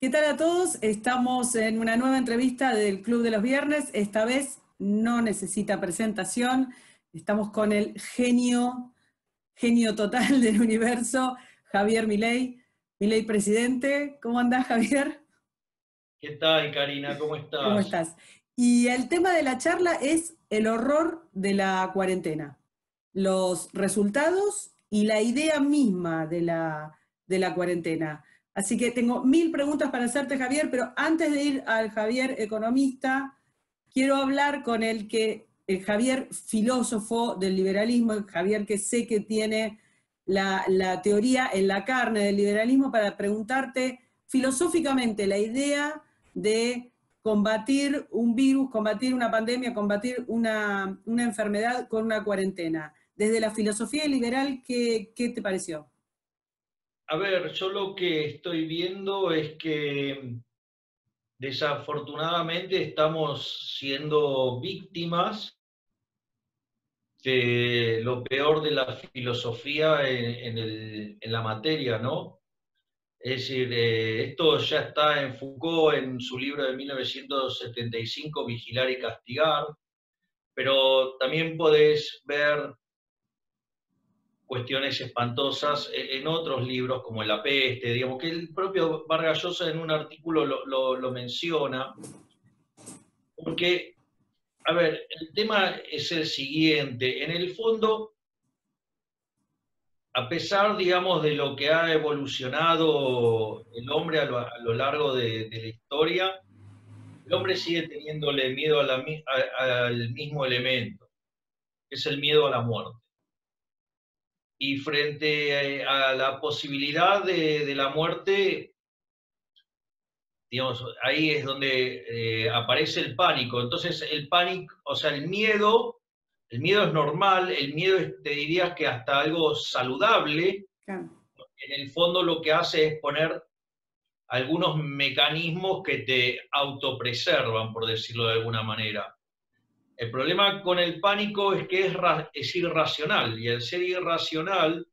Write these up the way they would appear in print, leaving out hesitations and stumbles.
¿Qué tal a todos? Estamos en una nueva entrevista del Club de los Viernes. Esta vez no necesita presentación. Estamos con el genio total del universo, Javier Milei. Milei presidente. ¿Cómo andás, Javier? ¿Qué tal, Karina? ¿Cómo ¿Cómo estás? estás? Y el tema de la charla es el horror de la cuarentena, los resultados y la idea misma de la cuarentena. Así que tengo mil preguntas para hacerte, Javier, pero antes de ir al Javier economista, quiero hablar con el Javier filósofo del liberalismo, el Javier que sé que tiene la teoría en la carne del liberalismo, para preguntarte filosóficamente la idea de combatir un virus, combatir una pandemia, combatir una enfermedad con una cuarentena. Desde la filosofía liberal, ¿qué te pareció? A ver, yo lo que estoy viendo es que desafortunadamente estamos siendo víctimas de lo peor de la filosofía en la materia, ¿no? Es decir, esto ya está en Foucault en su libro de 1975, Vigilar y Castigar, pero también podés ver cuestiones espantosas en otros libros, como La peste, digamos, que el propio Vargas Llosa en un artículo lo menciona, porque, a ver, el tema es el siguiente, en el fondo, a pesar, digamos, de lo que ha evolucionado el hombre a lo largo de la historia, el hombre sigue teniéndole miedo al mismo elemento, que es el miedo a la muerte. Y frente a la posibilidad de la muerte, digamos, ahí es donde aparece el pánico. Entonces, el pánico, o sea, el miedo es normal, el miedo es, te diría que hasta algo saludable. Claro. En el fondo lo que hace es poner algunos mecanismos que te autopreservan, por decirlo de alguna manera. El problema con el pánico es que es irracional, y al ser irracional,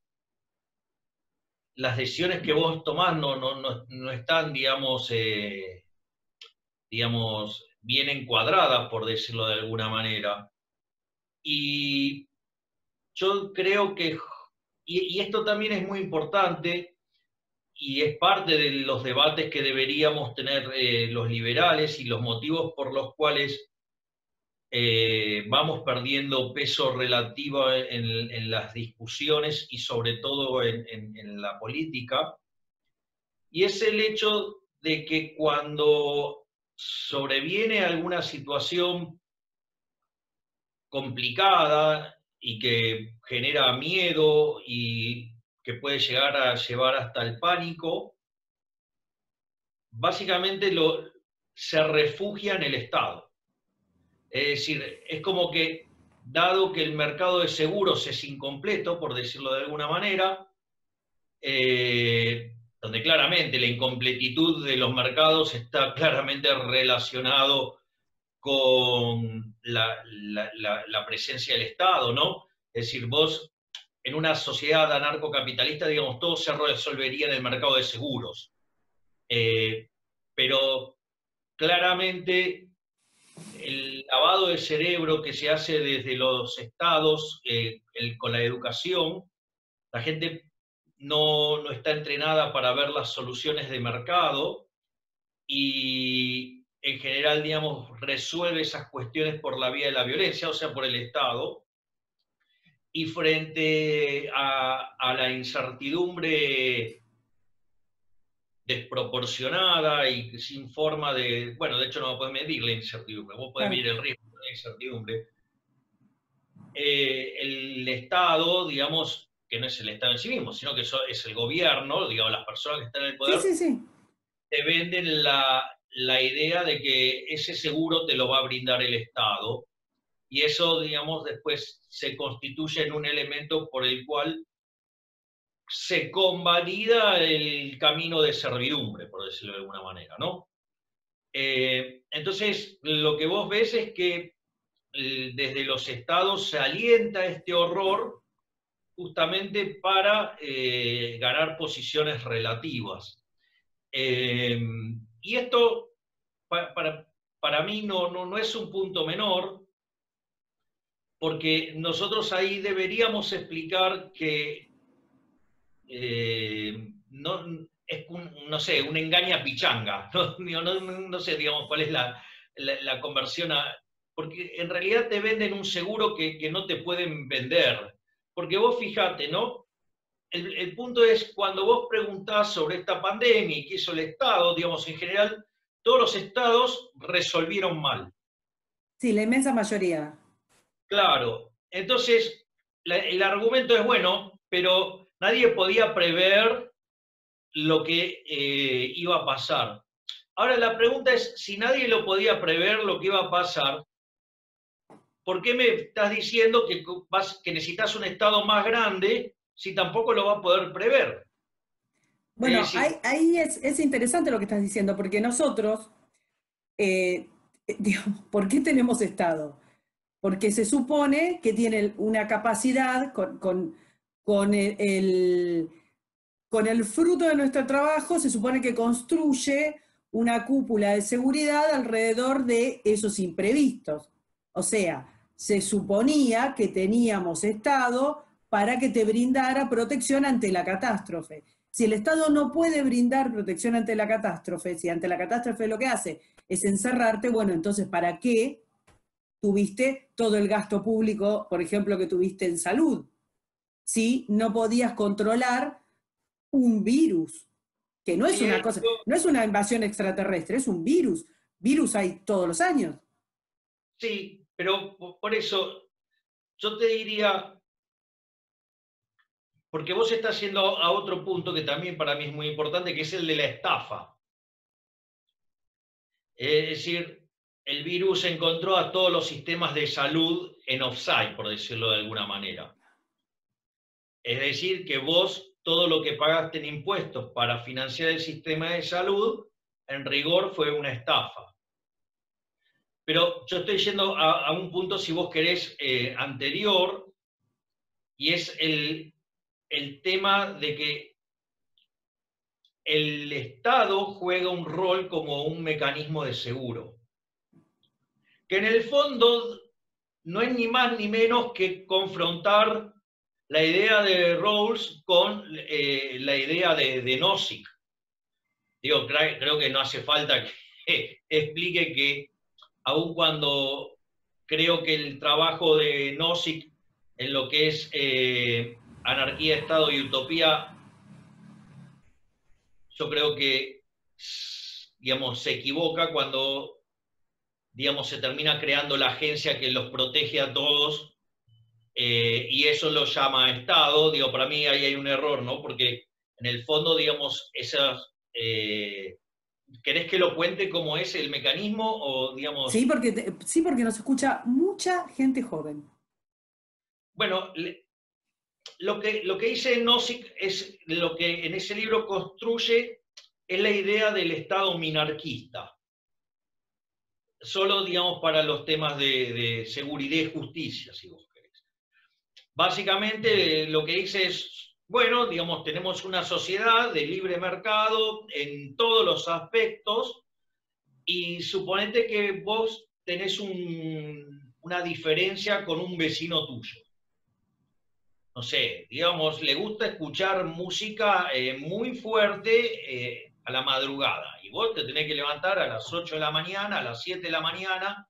las decisiones que vos tomás no están, digamos, bien encuadradas, por decirlo de alguna manera. Y yo creo que, y esto también es muy importante, y es parte de los debates que deberíamos tener los liberales y los motivos por los cuales vamos perdiendo peso relativo en las discusiones y sobre todo en la política, y es el hecho de que cuando sobreviene alguna situación complicada y que genera miedo y que puede llegar a llevar hasta el pánico, básicamente se refugia en el Estado. Es decir, es como que, dado que el mercado de seguros es incompleto, por decirlo de alguna manera, donde claramente la incompletitud de los mercados está claramente relacionado con la presencia del Estado, ¿no? Es decir, vos en una sociedad anarcocapitalista, digamos, todo se resolvería en el mercado de seguros. Pero claramente el lavado de cerebro que se hace desde los estados con la educación, la gente no está entrenada para ver las soluciones de mercado y en general, digamos, resuelve esas cuestiones por la vía de la violencia, o sea, por el Estado. Y frente a la incertidumbre desproporcionada y sin forma de, bueno, de hecho no podés medir la incertidumbre, vos podés Claro. medir el riesgo de la incertidumbre. El Estado, digamos, que no es el Estado en sí mismo, sino que es el gobierno, digamos, las personas que están en el Sí, poder, sí, sí. te venden la idea de que ese seguro te lo va a brindar el Estado, y eso, digamos, después se constituye en un elemento por el cual se convalida el camino de servidumbre, por decirlo de alguna manera, ¿no? Entonces, lo que vos ves es que desde los estados se alienta este horror justamente para ganar posiciones relativas. y esto para mí no es un punto menor, porque nosotros ahí deberíamos explicar que no, es no sé, un engaña pichanga, no sé, digamos, cuál es la conversión porque en realidad te venden un seguro que no te pueden vender, porque vos fijate, ¿no? El punto es, cuando vos preguntás sobre esta pandemia y qué hizo el Estado, digamos, en general, todos los estados resolvieron mal. Sí, la inmensa mayoría. Claro, entonces el argumento es bueno, pero nadie podía prever lo que iba a pasar. Ahora la pregunta es, si nadie lo podía prever lo que iba a pasar, ¿por qué me estás diciendo que necesitas un Estado más grande si tampoco lo va a poder prever? Es Bueno, decir, ahí es interesante lo que estás diciendo, porque nosotros, digamos, ¿por qué tenemos Estado? Porque se supone que tiene una capacidad con con el fruto de nuestro trabajo, se supone que construye una cúpula de seguridad alrededor de esos imprevistos. O sea, se suponía que teníamos Estado para que te brindara protección ante la catástrofe. Si el Estado no puede brindar protección ante la catástrofe, si ante la catástrofe lo que hace es encerrarte, bueno, entonces, ¿para qué tuviste todo el gasto público, por ejemplo, que tuviste en salud? Si no podías controlar un virus, que no es sí, una cosa, no es una invasión extraterrestre, es un virus. Virus hay todos los años. sí, pero por eso yo te diría, porque vos estás yendo a otro punto que también para mí es muy importante, que es el de la estafa. Es decir, el virus encontró a todos los sistemas de salud en offside, por decirlo de alguna manera. Es decir, que vos todo lo que pagaste en impuestos para financiar el sistema de salud, en rigor fue una estafa. Pero yo estoy yendo a un punto, si vos querés, anterior, y es el tema de que el Estado juega un rol como un mecanismo de seguro, que en el fondo no es ni más ni menos que confrontar la idea de Rawls con la idea de Nozick. Digo, creo que no hace falta que explique que aun cuando creo que el trabajo de Nozick en lo que es anarquía, Estado y utopía, yo creo que, digamos, se equivoca cuando, digamos, se termina creando la agencia que los protege a todos y eso lo llama Estado. Digo, para mí ahí hay un error, ¿no? Porque en el fondo, digamos, esas... ¿Querés que lo cuente cómo es el mecanismo o, Sí, digamos, porque nos escucha mucha gente joven. bueno, lo que dice Nozick es lo que en ese libro construye es la idea del Estado minarquista, solo, digamos, para los temas de seguridad y justicia, si vos querés. Básicamente lo que dice es, bueno, digamos, tenemos una sociedad de libre mercado en todos los aspectos y suponete que vos tenés una diferencia con un vecino tuyo. No sé, digamos, le gusta escuchar música muy fuerte a la madrugada y vos te tenés que levantar a las 8 de la mañana, a las 7 de la mañana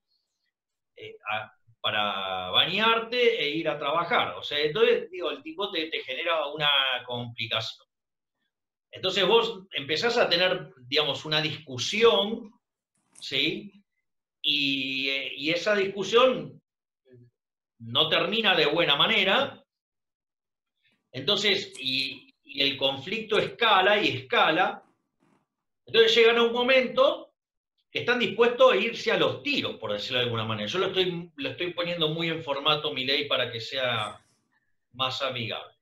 eh, a, para bañarte e ir a trabajar. O sea, entonces, digo, el tipo te genera una complicación. Entonces vos empezás a tener, digamos, una discusión, ¿sí? Y esa discusión no termina de buena manera. Entonces, y el conflicto escala y escala. Entonces llegan a un momento que están dispuestos a irse a los tiros, por decirlo de alguna manera. Yo lo estoy poniendo muy en formato Milei para que sea más amigable.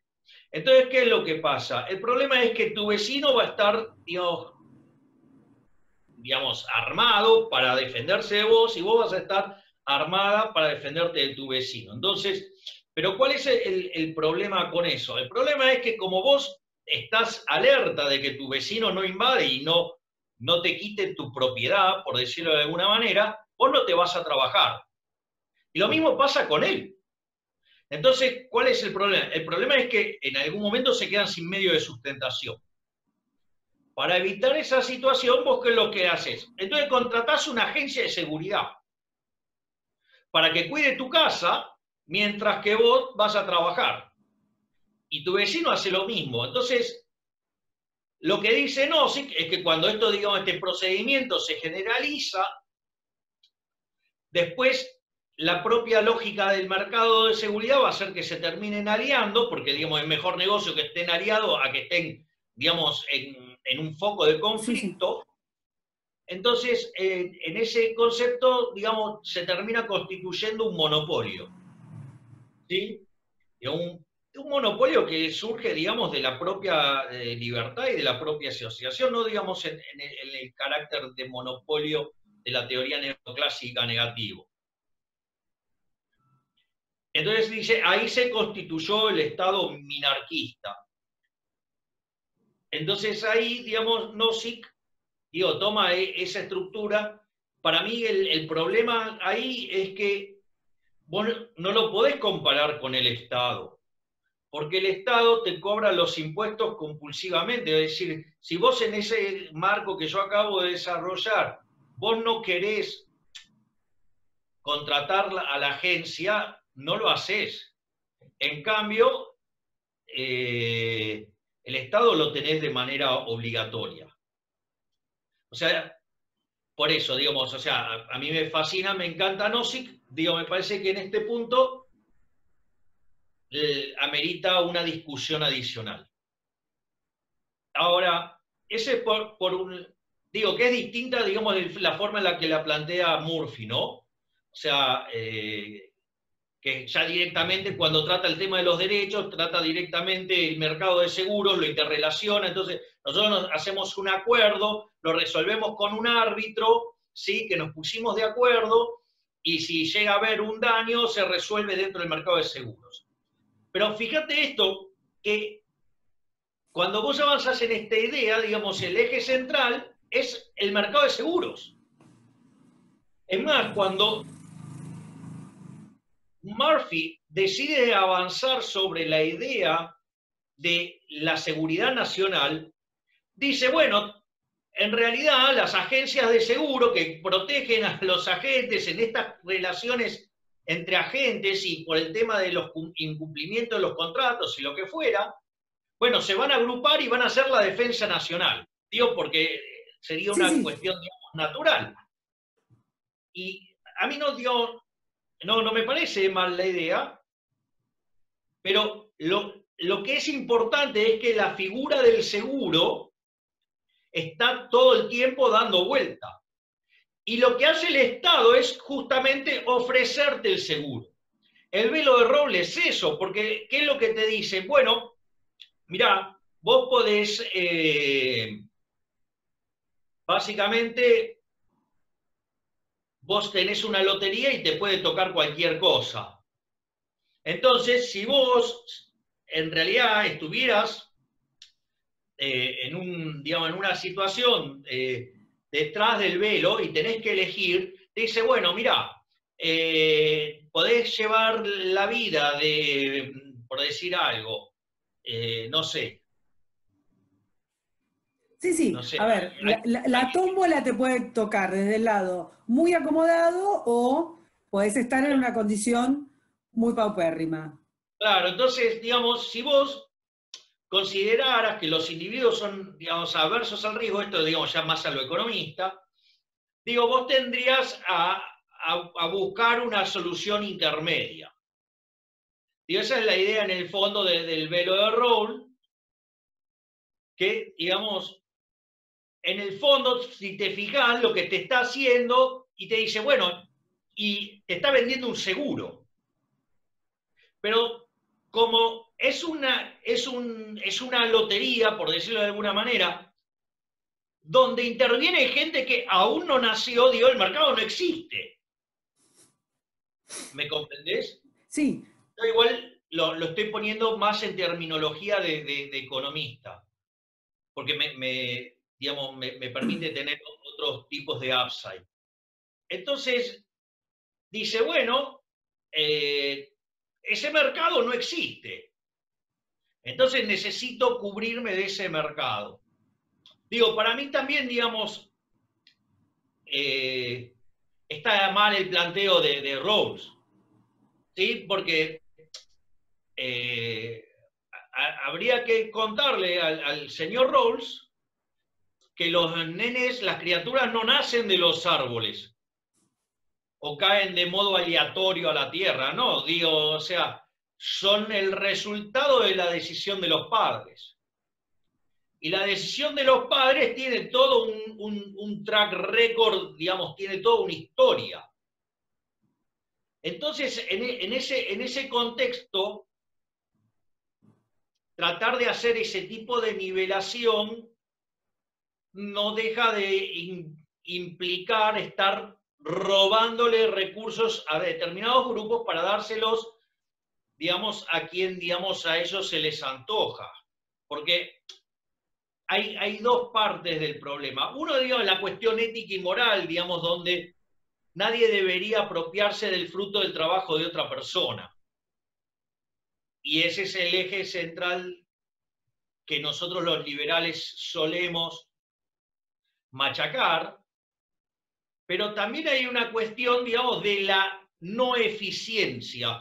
Entonces, ¿qué es lo que pasa? El problema es que tu vecino va a estar, digamos, armado para defenderse de vos y vos vas a estar armada para defenderte de tu vecino. Entonces, pero ¿cuál es el problema con eso? El problema es que como vos estás alerta de que tu vecino no invade y no no te quite tu propiedad, por decirlo de alguna manera, vos no te vas a trabajar. Y lo mismo pasa con él. Entonces, ¿cuál es el problema? El problema es que en algún momento se quedan sin medio de sustentación. Para evitar esa situación, vos qué es lo que haces. Entonces contratás una agencia de seguridad para que cuide tu casa mientras que vos vas a trabajar. Y tu vecino hace lo mismo. Entonces, lo que dice Nozick es que cuando esto, digamos, este procedimiento se generaliza, después la propia lógica del mercado de seguridad va a hacer que se terminen aliando, porque, digamos, es mejor negocio que estén aliados a que estén, digamos, en un foco de conflicto. Sí. Entonces, en ese concepto, digamos, se termina constituyendo un monopolio. ¿Sí? Un monopolio que surge, digamos, de la propia libertad y de la propia asociación, no digamos en el carácter de monopolio de la teoría neoclásica negativo. Entonces dice, ahí se constituyó el Estado minarquista. Entonces ahí, digamos, Nozick, toma esa estructura. Para mí el problema ahí es que vos no lo podés comparar con el Estado, porque el Estado te cobra los impuestos compulsivamente. Es decir, si vos en ese marco que yo acabo de desarrollar, vos no querés contratar a la agencia, no lo haces. En cambio, el Estado lo tenés de manera obligatoria. O sea, por eso, digamos, o sea, a mí me fascina, me encanta Nozick, digo, me parece que en este punto amerita una discusión adicional. Ahora, ese por un, digo, que es distinta, digamos, de la forma en la que la plantea Murphy, ¿no? O sea, que ya directamente cuando trata el tema de los derechos, trata directamente el mercado de seguros, lo interrelaciona, entonces nosotros hacemos un acuerdo, lo resolvemos con un árbitro, ¿sí? Que nos pusimos de acuerdo, y si llega a haber un daño, se resuelve dentro del mercado de seguros. Pero fíjate esto, que cuando vos avanzás en esta idea, digamos, el eje central es el mercado de seguros. Es más, cuando Murphy decide avanzar sobre la idea de la seguridad nacional, dice, bueno, en realidad las agencias de seguro que protegen a los agentes en estas relaciones entre agentes y por el tema de los incumplimientos de los contratos y lo que fuera, bueno, se van a agrupar y van a hacer la defensa nacional. Digo, porque sería una cuestión, digamos, natural. Y a mí no me parece mal la idea, pero lo que es importante es que la figura del seguro está todo el tiempo dando vuelta. Y lo que hace el Estado es justamente ofrecerte el seguro. El velo de roble es eso, porque ¿qué es lo que te dice? Bueno, mirá, vos podés, básicamente, vos tenés una lotería y te puede tocar cualquier cosa. Entonces, si vos en realidad estuvieras digamos, en una situación detrás del velo y tenés que elegir, te dice, bueno, mirá, podés llevar la vida de, por decir algo, no sé. Sí, no sé, a ver, la tómbola te puede tocar desde el lado muy acomodado o podés estar en una condición muy paupérrima. Claro, entonces, digamos, si vos consideraras que los individuos son, digamos, aversos al riesgo, esto, digamos, ya más a lo economista, digo, vos tendrías a buscar una solución intermedia. Digo, esa es la idea en el fondo del velo de Rolle, que, digamos, en el fondo, si te fijas, lo que te está haciendo y te dice, bueno, y te está vendiendo un seguro. Pero como es una lotería, por decirlo de alguna manera, donde interviene gente que aún no nació, digo, el mercado no existe. ¿Me comprendés? Sí. Yo igual lo estoy poniendo más en terminología de economista, porque digamos, me permite tener otros tipos de upside. Entonces, dice, bueno, ese mercado no existe. Entonces necesito cubrirme de ese mercado. Digo, para mí también, digamos, está mal el planteo de Rawls, ¿sí? Porque habría que contarle al señor Rawls que los nenes, las criaturas no nacen de los árboles o caen de modo aleatorio a la tierra, no, digo, o sea, son el resultado de la decisión de los padres. Y la decisión de los padres tiene todo un track record, digamos, tiene toda una historia. Entonces, en ese contexto, tratar de hacer ese tipo de nivelación no deja de implicar estar robándole recursos a determinados grupos para dárselos, digamos, a quien, digamos, a ellos se les antoja. Porque hay dos partes del problema. Uno, digamos, la cuestión ética y moral, digamos, donde nadie debería apropiarse del fruto del trabajo de otra persona. Y ese es el eje central que nosotros los liberales solemos machacar, pero también hay una cuestión, digamos, de la no eficiencia,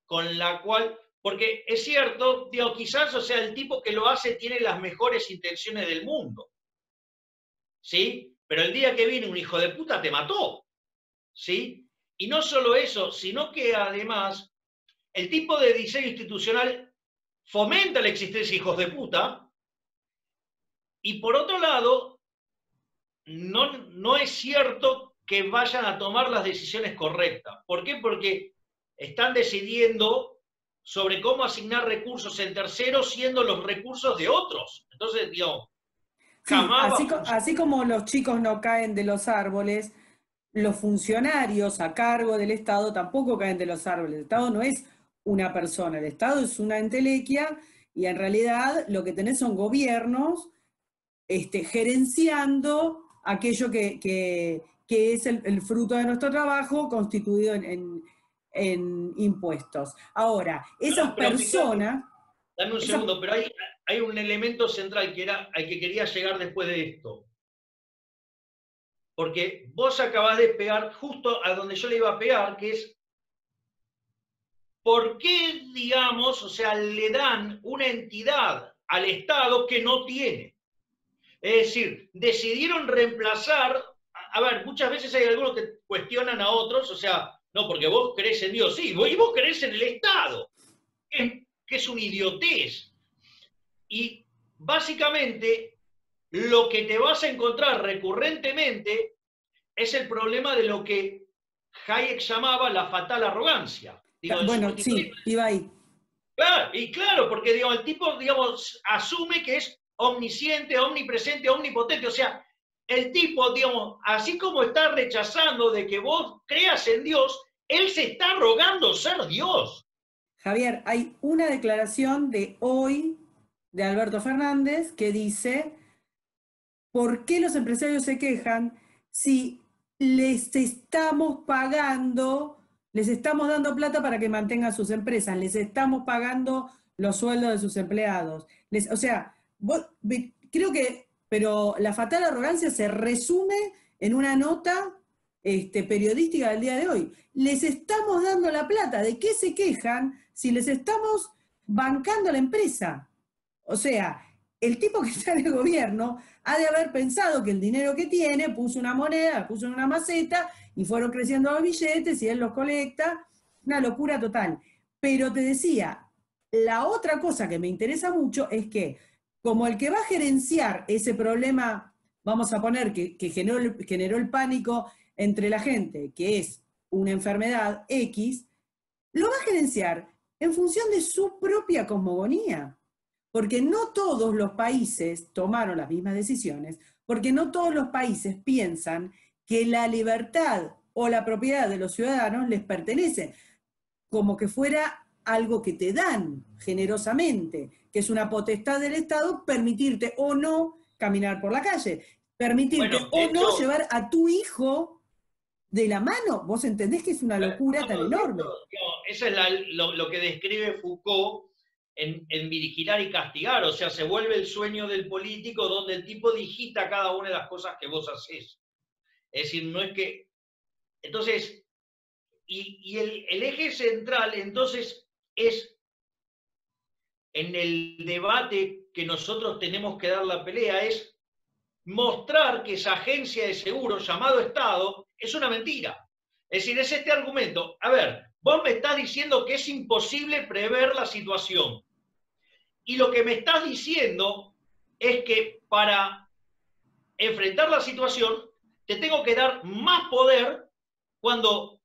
con la cual, porque es cierto, digo, quizás, o sea, el tipo que lo hace tiene las mejores intenciones del mundo, ¿sí? Pero el día que viene un hijo de puta te mató, ¿sí? Y no solo eso, sino que además el tipo de diseño institucional fomenta la existencia de hijos de puta, y por otro lado, no es cierto que vayan a tomar las decisiones correctas. ¿Por qué? Porque están decidiendo sobre cómo asignar recursos en terceros siendo los recursos de otros. Entonces, digamos, Sí, jamás así como los chicos no caen de los árboles, los funcionarios a cargo del Estado tampoco caen de los árboles. El Estado no es una persona, el Estado es una entelequia y en realidad lo que tenés son gobiernos gerenciando aquello que es el fruto de nuestro trabajo constituido en impuestos. Ahora, esas pero fíjate, personas... dame un Esas, segundo, pero hay un elemento central que era al que quería llegar después de esto. Porque vos acabás de pegar justo a donde yo le iba a pegar, que es ¿por qué, digamos, o sea, le dan una entidad al Estado que no tiene? Es decir, decidieron reemplazar, a ver, muchas veces hay algunos que cuestionan a otros, o sea, no, porque vos crees en Dios, sí, y vos crees en el Estado, que es una idiotez. Y básicamente lo que te vas a encontrar recurrentemente es el problema de lo que Hayek llamaba la fatal arrogancia. Digo, en su bueno, último sí, libro. iba ahí. Claro, y claro, porque digo, el tipo, digamos, asume que es omnisciente, omnipresente, omnipotente. O sea, el tipo, digamos, así como está rechazando de que vos creas en Dios, él se está rogando ser Dios. Javier, hay una declaración de hoy de Alberto Fernández que dice, ¿por qué los empresarios se quejan si les estamos pagando, les estamos dando plata para que mantengan sus empresas, les estamos pagando los sueldos de sus empleados? O sea, creo que, pero la fatal arrogancia se resume en una nota periodística del día de hoy. Les estamos dando la plata, ¿de qué se quejan si les estamos bancando la empresa? O sea, el tipo que está en el gobierno ha de haber pensado que el dinero que tiene, puso una moneda, puso en una maceta y fueron creciendo los billetes y él los colecta. Una locura total. Pero te decía, la otra cosa que me interesa mucho es que como el que va a gerenciar ese problema, vamos a poner que generó el pánico entre la gente, que es una enfermedad X, lo va a gerenciar en función de su propia cosmogonía. Porque no todos los países tomaron las mismas decisiones, porque no todos los países piensan que la libertad o la propiedad de los ciudadanos les pertenece, como que fuera algo que te dan generosamente, que es una potestad del Estado permitirte o no caminar por la calle. Permitirte Bueno, de o no hecho, llevar a tu hijo de la mano. ¿Vos entendés que es una locura tan no, de hecho, enorme? digamos, eso es lo que describe Foucault en Vigilar y Castigar, o sea, se vuelve el sueño del político donde el tipo digita cada una de las cosas que vos haces. Es decir, no es que... Entonces, y el eje central, entonces, es en el debate que nosotros tenemos que dar la pelea, es mostrar que esa agencia de seguro llamado Estado es una mentira. Es decir, es este argumento. A ver, vos me estás diciendo que es imposible prever la situación. Y lo que me estás diciendo es que para enfrentar la situación te tengo que dar más poder cuando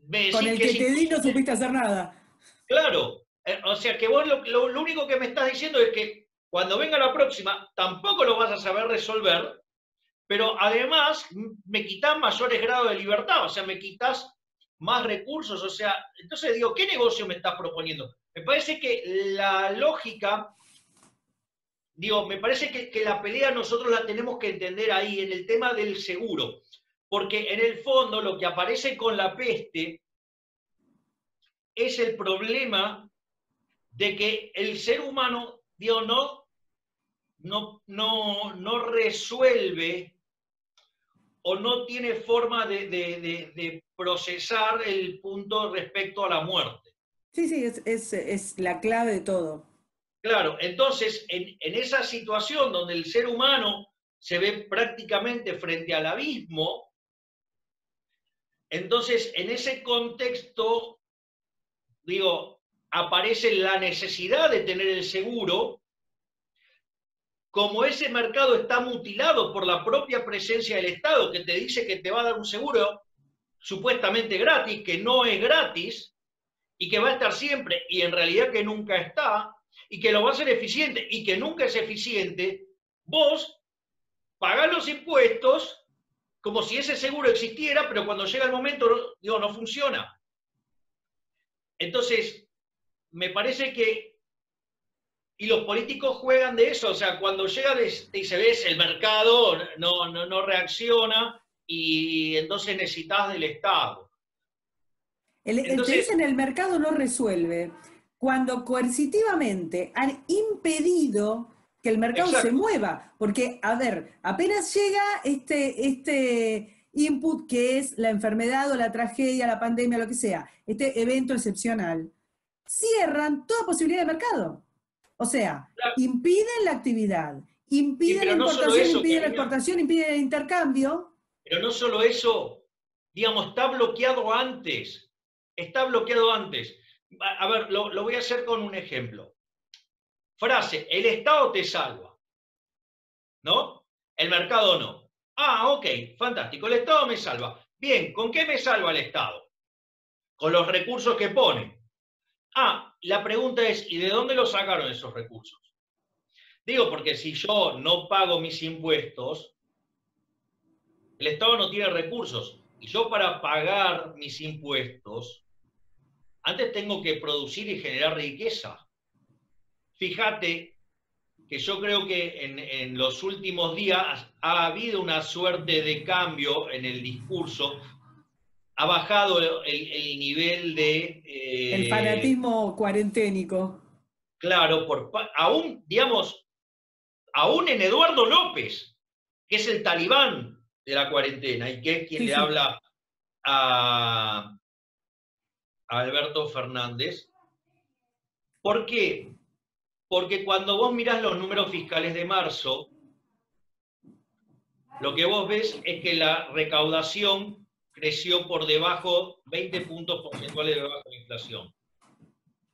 me Con decís el que que es te di no imposible. supiste hacer nada. Claro, o sea que vos lo único que me estás diciendo es que cuando venga la próxima tampoco lo vas a saber resolver, pero además me quitas mayores grados de libertad, o sea, me quitas más recursos, o sea, entonces digo, ¿qué negocio me estás proponiendo? Me parece que la lógica, digo, me parece que la pelea nosotros la tenemos que entender ahí, en el tema del seguro, porque en el fondo lo que aparece con la peste es el problema de que el ser humano, digo, no resuelve o no tiene forma de procesar el punto respecto a la muerte. Sí, sí, es la clave de todo. Claro, entonces en esa situación donde el ser humano se ve prácticamente frente al abismo, entonces en ese contexto, digo, aparece la necesidad de tener el seguro. Como ese mercado está mutilado por la propia presencia del Estado, que te dice que te va a dar un seguro supuestamente gratis, que no es gratis, y que va a estar siempre, y en realidad que nunca está, y que lo va a hacer eficiente, y que nunca es eficiente, vos pagás los impuestos como si ese seguro existiera, pero cuando llega el momento, digo, no funciona. Entonces, me parece que, y los políticos juegan de eso, o sea, cuando llega y se ve el mercado no reacciona, y entonces necesitas del Estado. Te Entonces, dicen el mercado no resuelve. Cuando coercitivamente han impedido que el mercado se exacto, mueva. Porque, a ver, apenas llega este input que es la enfermedad o la tragedia, la pandemia, lo que sea, este evento excepcional, cierran toda posibilidad de mercado. O sea, impiden la actividad, sí, impiden la pero no solo importación, eso, impiden la Karina, exportación, impiden el intercambio. pero no solo eso, digamos, está bloqueado antes, está bloqueado antes. A ver, lo voy a hacer con un ejemplo. Frase, el Estado te salva, ¿no? El mercado no. Ah, ok, fantástico, el Estado me salva. Bien, ¿con qué me salva el Estado? Con los recursos que pone. Ah, la pregunta es, ¿y de dónde lo sacaron esos recursos? Digo, porque si yo no pago mis impuestos, el Estado no tiene recursos. Y yo para pagar mis impuestos, antes tengo que producir y generar riqueza. Fíjate que yo creo que en los últimos días ha habido una suerte de cambio en el discurso, ha bajado el nivel de, El fanatismo cuarenténico. claro, aún, digamos, aún en Eduardo López, que es el talibán de la cuarentena y que es quien Sí, le sí. habla a Alberto Fernández. ¿Por qué? Porque cuando vos mirás los números fiscales de marzo, lo que vos ves es que la recaudación creció por debajo, 20 puntos porcentuales debajo de la inflación.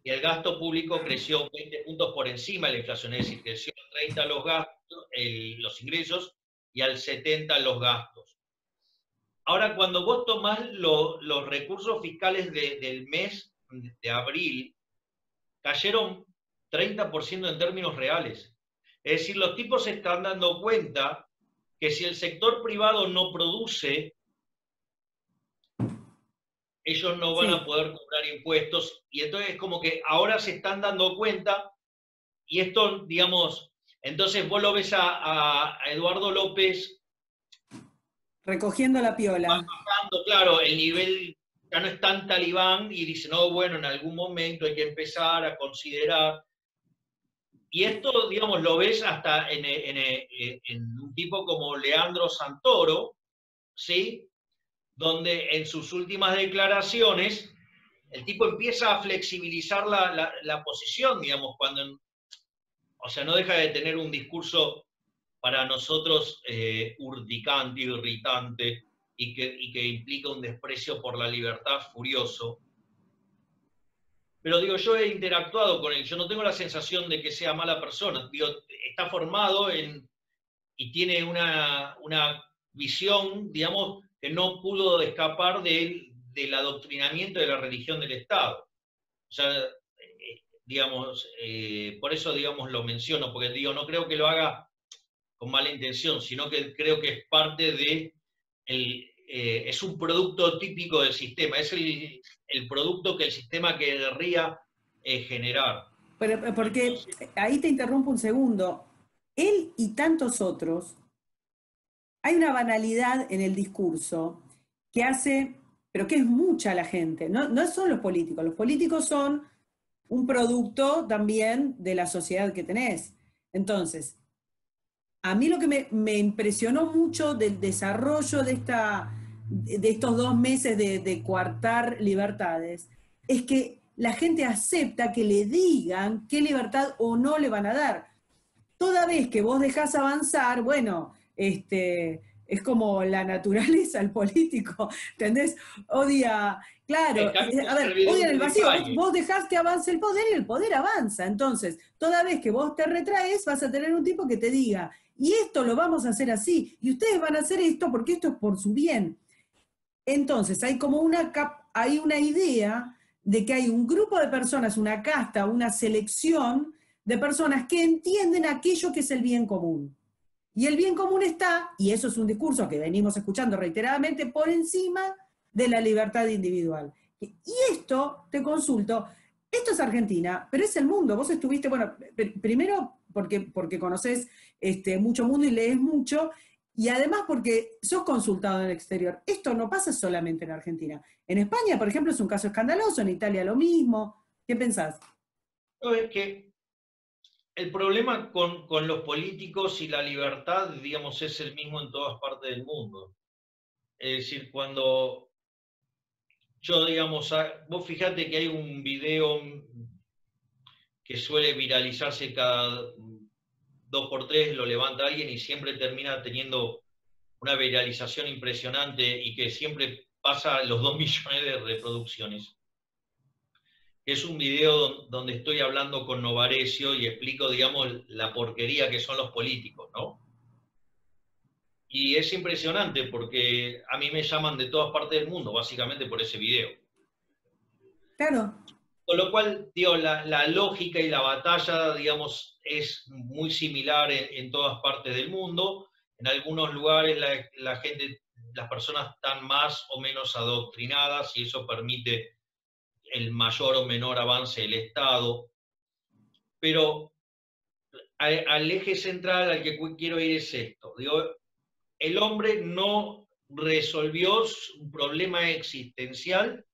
Y el gasto público creció 20 puntos por encima de la inflación, es decir, creció 30 los gastos, los ingresos y al 70 los gastos. Ahora, cuando vos tomás los recursos fiscales del mes de abril, cayeron 30% en términos reales. Es decir, los tipos se están dando cuenta que si el sector privado no produce, ellos no van a Sí. poder cobrar impuestos y entonces es como que ahora se están dando cuenta y esto, digamos, Entonces vos lo ves a Eduardo López recogiendo la piola. bajando, claro, el nivel ya no es tan talibán y dice, no, bueno, en algún momento hay que empezar a considerar. Y esto, digamos, lo ves hasta en un tipo como Leandro Santoro, ¿sí? Donde en sus últimas declaraciones el tipo empieza a flexibilizar la posición, digamos, cuando, o sea, no deja de tener un discurso para nosotros urticante, irritante, y que implica un desprecio por la libertad furioso. Pero digo, yo he interactuado con él, yo no tengo la sensación de que sea mala persona. Digo, está formado y tiene una visión, digamos, que no pudo escapar del adoctrinamiento de la religión del Estado. O sea, digamos, por eso, digamos, lo menciono, porque digo, no creo que lo haga con mala intención, sino que creo que es parte de, es un producto típico del sistema, es el producto que el sistema querría generar. Pero, porque Entonces, ahí te interrumpo un segundo. Él y tantos otros, hay una banalidad en el discurso que hace, pero que es mucha la gente, no, no son los políticos son un producto también de la sociedad que tenés. Entonces, a mí lo que me impresionó mucho del desarrollo de estos 2 meses de coartar libertades es que la gente acepta que le digan qué libertad o no le van a dar. Toda vez que vos dejás avanzar, bueno, es como la naturaleza, el político, ¿entendés? Odia, claro, está como a ver, odian servidumbre el de vacío, calle. vos dejás que avance el poder y el poder avanza. Entonces, toda vez que vos te retraes, vas a tener un tipo que te diga, y esto lo vamos a hacer así, y ustedes van a hacer esto porque esto es por su bien. Entonces, hay como hay una idea de que hay un grupo de personas, una casta, una selección de personas que entienden aquello que es el bien común. Y el bien común está, y eso es un discurso que venimos escuchando reiteradamente, por encima de la libertad individual. Y esto, te consulto, esto es Argentina, pero es el mundo. Vos estuviste, bueno, primero porque conocés mucho mundo y lees mucho, y además porque sos consultado en el exterior. Esto no pasa solamente en Argentina. En España, por ejemplo, es un caso escandaloso, en Italia lo mismo. ¿Qué pensás? No, es que el problema con los políticos y la libertad, digamos, es el mismo en todas partes del mundo. Es decir, cuando yo, digamos, vos fíjate que hay un video que suele viralizarse cada 2 por 3, lo levanta alguien y siempre termina teniendo una viralización impresionante y que siempre pasa los 2 millones de reproducciones. Es un video donde estoy hablando con Novarecio y explico, digamos, la porquería que son los políticos, ¿no? Y es impresionante porque a mí me llaman de todas partes del mundo, básicamente por ese video. Claro, Con lo cual, digo, la lógica y la batalla, digamos, es muy similar en todas partes del mundo. En algunos lugares la gente, las personas están más o menos adoctrinadas y eso permite el mayor o menor avance del Estado. Pero al eje central al que quiero ir es esto. Digo, el hombre no resolvió un problema existencial,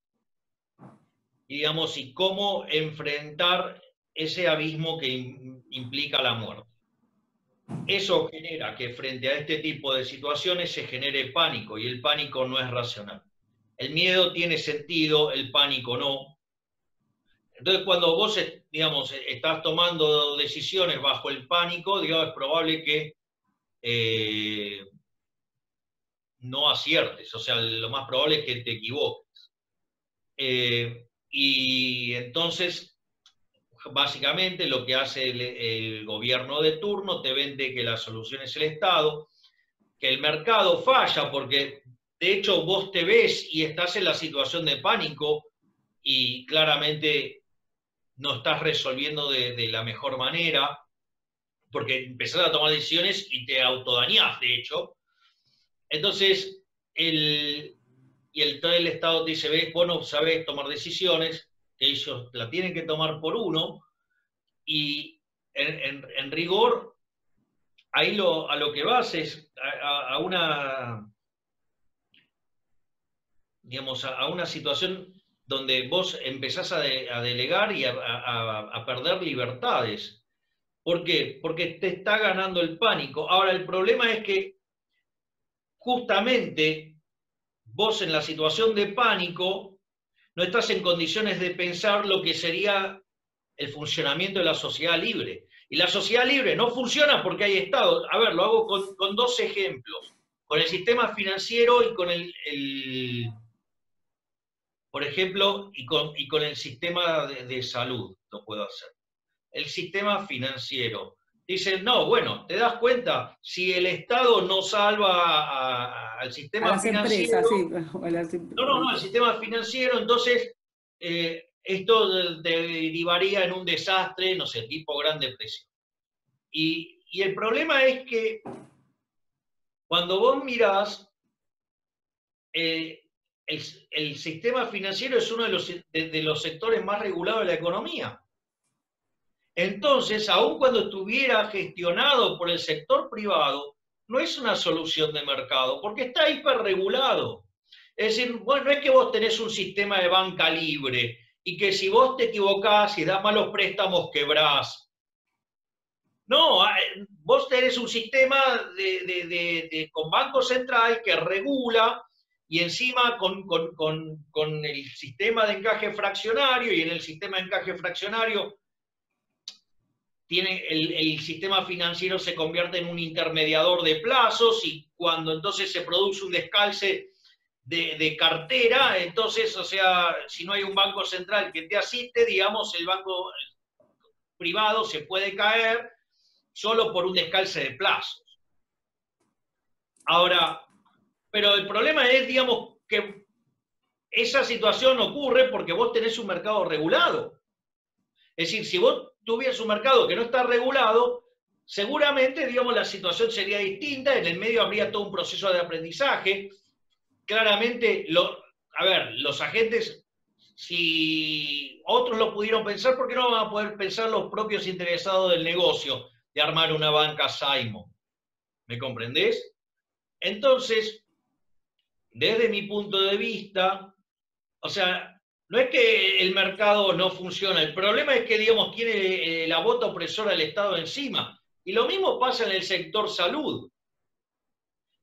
digamos, y cómo enfrentar ese abismo que implica la muerte. Eso genera que frente a este tipo de situaciones se genere pánico y el pánico no es racional. El miedo tiene sentido, el pánico no. Entonces, cuando vos, digamos, estás tomando decisiones bajo el pánico, digamos, es probable que eh, no aciertes, o sea, lo más probable es que te equivoques. Y entonces, básicamente, lo que hace el gobierno de turno te vende que la solución es el Estado, que el mercado falla, porque de hecho vos te ves y estás en la situación de pánico y claramente no estás resolviendo de la mejor manera, porque empezás a tomar decisiones y te autodañás, de hecho. Entonces, el Estado te dice, ves, vos no sabés tomar decisiones, que ellos la tienen que tomar por uno, y en rigor ahí a lo que vas es a una, digamos, a una situación donde vos empezás a delegar y a perder libertades. ¿Por qué? Porque te está ganando el pánico. Ahora, el problema es que justamente vos en la situación de pánico no estás en condiciones de pensar lo que sería el funcionamiento de la sociedad libre. Y la sociedad libre no funciona porque hay Estado. A ver, lo hago con dos ejemplos. Con el sistema financiero y con por ejemplo, y con el sistema de salud, lo puedo hacer. El sistema financiero. Dicen, no, bueno, ¿te das cuenta? Si el Estado no salva al A sistema las empresas, financiero, sí. no, el sistema financiero, entonces esto derivaría en un desastre, no sé, tipo Gran Depresión. Y el problema es que cuando vos mirás, eh, el sistema financiero es uno de los sectores más regulados de la economía. Entonces, aun cuando estuviera gestionado por el sector privado, no es una solución de mercado, porque está hiperregulado. Es decir, bueno, no es que vos tenés un sistema de banca libre y que si vos te equivocás y das malos préstamos, quebrás. No, vos tenés un sistema con Banco Central que regula y encima con el sistema de encaje fraccionario, y en el sistema de encaje fraccionario el sistema financiero se convierte en un intermediador de plazos, y cuando entonces se produce un descalce de cartera, entonces, o sea, si no hay un banco central que te asiste, digamos, el banco privado se puede caer solo por un descalce de plazos. Ahora, pero el problema es, digamos, que esa situación ocurre porque vos tenés un mercado regulado. Es decir, si vos tuvieras un mercado que no está regulado, seguramente, digamos, la situación sería distinta, en el medio habría todo un proceso de aprendizaje. Claramente, a ver, los agentes, si otros lo pudieron pensar, ¿por qué no van a poder pensar los propios interesados del negocio de armar una banca Simon? ¿Me comprendés? Entonces, desde mi punto de vista, o sea, no es que el mercado no funciona, el problema es que, digamos, tiene la bota opresora del Estado encima. Y lo mismo pasa en el sector salud.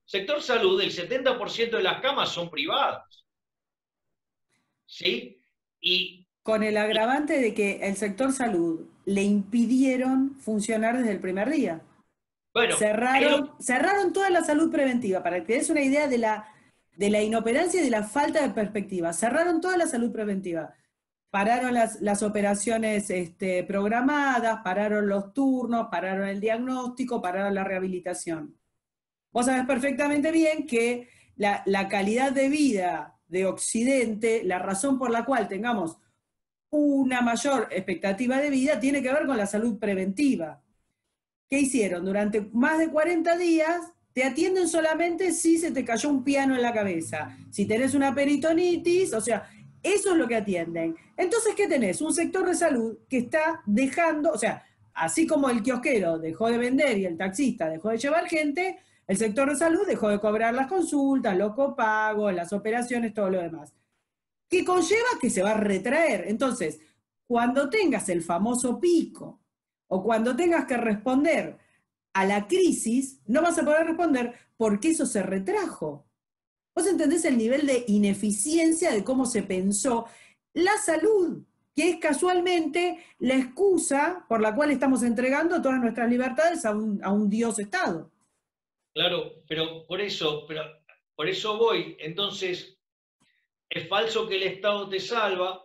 Sector salud, el 70% de las camas son privadas. ¿Sí? Con el agravante de que el sector salud le impidieron funcionar desde el primer día. Bueno, Cerraron toda la salud preventiva, para que te des una idea de la inoperancia y de la falta de perspectiva. Cerraron toda la salud preventiva. Pararon las operaciones programadas, pararon los turnos, pararon el diagnóstico, pararon la rehabilitación. Vos sabés perfectamente bien que la calidad de vida de Occidente, la razón por la cual tengamos una mayor expectativa de vida, tiene que ver con la salud preventiva. ¿Qué hicieron? Durante más de 40 días te atienden solamente si se te cayó un piano en la cabeza, si tenés una peritonitis, o sea, eso es lo que atienden. Entonces, ¿qué tenés? Un sector de salud que está dejando, o sea, así como el kiosquero dejó de vender y el taxista dejó de llevar gente, el sector de salud dejó de cobrar las consultas, los copagos, las operaciones, todo lo demás. ¿Qué conlleva? Que se va a retraer. Entonces, cuando tengas el famoso pico o cuando tengas que responder a la crisis, no vas a poder responder porque eso se retrajo. ¿Vos entendés el nivel de ineficiencia de cómo se pensó la salud, que es casualmente la excusa por la cual estamos entregando todas nuestras libertades a un Dios Estado? claro, pero por eso voy. Entonces, es falso que el Estado te salva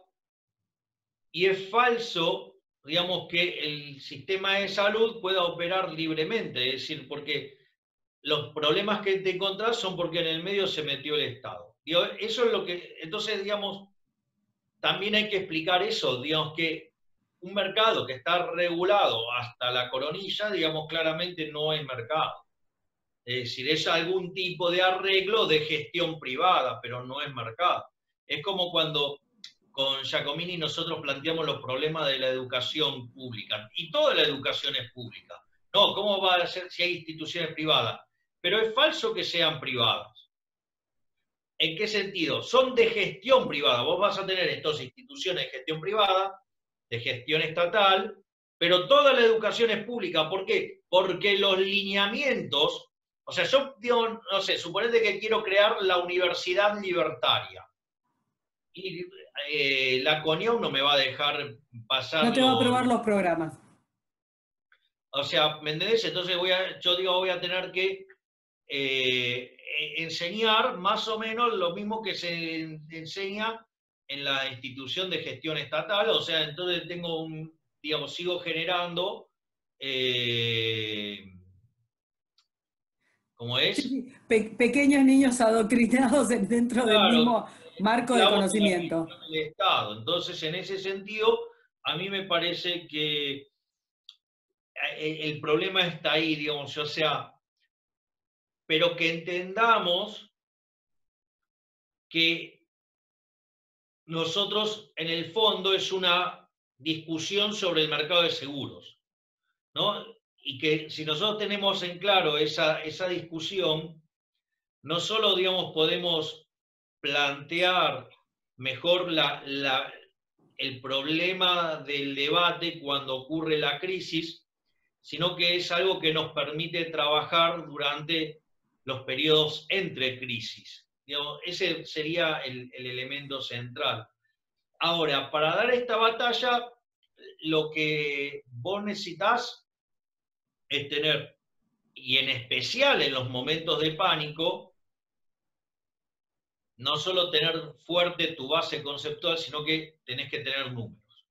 y es falso, digamos, que el sistema de salud pueda operar libremente. Es decir, porque los problemas que te encontrás son porque en el medio se metió el Estado. Eso es lo que, entonces, digamos, también hay que explicar eso, digamos, que un mercado que está regulado hasta la coronilla, digamos, claramente no es mercado. Es decir, es algún tipo de arreglo de gestión privada, pero no es mercado. Es como cuando con Giacomini nosotros planteamos los problemas de la educación pública, y toda la educación es pública, No, ¿cómo va a ser si hay instituciones privadas? Pero es falso que sean privadas. ¿En qué sentido? Son de gestión privada. Vos vas a tener estas instituciones de gestión privada, de gestión estatal, pero toda la educación es pública. ¿Por qué? Porque los lineamientos, o sea, yo digo, no sé, suponete que quiero crear la universidad libertaria. Y la CONIAU no me va a dejar No te va a pasarlo. aprobar los programas. O sea, ¿me entendés? Entonces yo digo, voy a tener que enseñar más o menos lo mismo que se enseña en la institución de gestión estatal, o sea, entonces tengo digamos, sigo generando, ¿cómo Sí, es? sí. Pequeños niños adoctrinados dentro del Claro, mismo marco de esclavos de la conocimiento. religión del Estado. Entonces, en ese sentido, a mí me parece que el problema está ahí, digamos, o sea, pero que entendamos que nosotros, en el fondo, es una discusión sobre el mercado de seguros, ¿no? Y que si nosotros tenemos en claro esa discusión, no solo, digamos, podemos plantear mejor el problema del debate cuando ocurre la crisis, sino que es algo que nos permite trabajar durante los periodos entre crisis. Digamos, ese sería el elemento central. Ahora, para dar esta batalla, lo que vos necesitas es tener, y en especial en los momentos de pánico, no solo tener fuerte tu base conceptual, sino que tenés que tener números.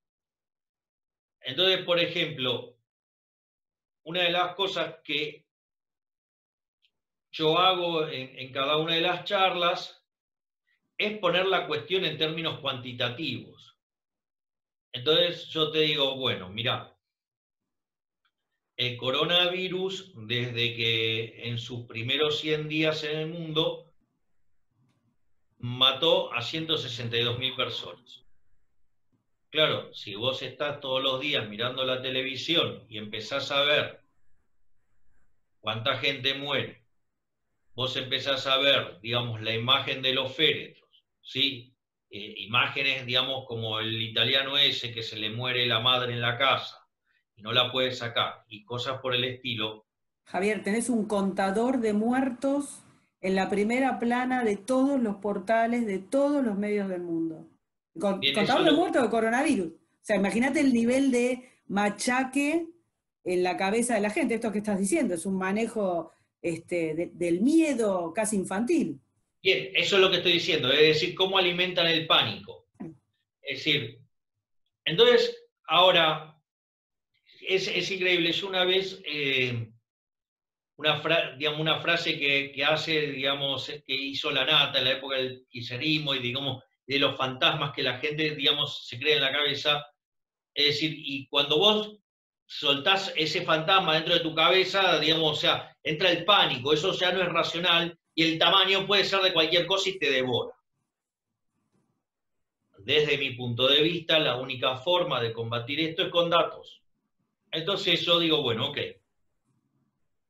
Entonces, por ejemplo, una de las cosas que yo hago en cada una de las charlas es poner la cuestión en términos cuantitativos. Entonces yo te digo, bueno, mira, el coronavirus, desde que en sus primeros 100 días en el mundo, mató a 162.000 personas. Claro, si vos estás todos los días mirando la televisión y empezás a ver cuánta gente muere, vos empezás a ver, digamos, la imagen de los féretros, ¿sí? Imágenes, digamos, como el italiano ese que se le muere la madre en la casa y no la puede sacar, y cosas por el estilo. Javier, tenés un contador de muertos en la primera plana de todos los portales, de todos los medios del mundo. Bien, eso Contador es de lo muertos de coronavirus. O sea, imagínate el nivel de machaque en la cabeza de la gente. Esto que estás diciendo es un manejo del miedo casi infantil. bien, eso es lo que estoy diciendo, es decir, cómo alimentan el pánico. Es decir, entonces, ahora, es increíble, yo una vez, digamos, una frase que hace, digamos, que hizo la Nata en la época del kirchnerismo y, digamos, de los fantasmas que la gente, digamos, se cree en la cabeza, es decir, y cuando vos soltás ese fantasma dentro de tu cabeza, digamos, o sea, entra el pánico, eso ya no es racional y el tamaño puede ser de cualquier cosa y te devora. Desde mi punto de vista, la única forma de combatir esto es con datos. Entonces yo digo, bueno, ok,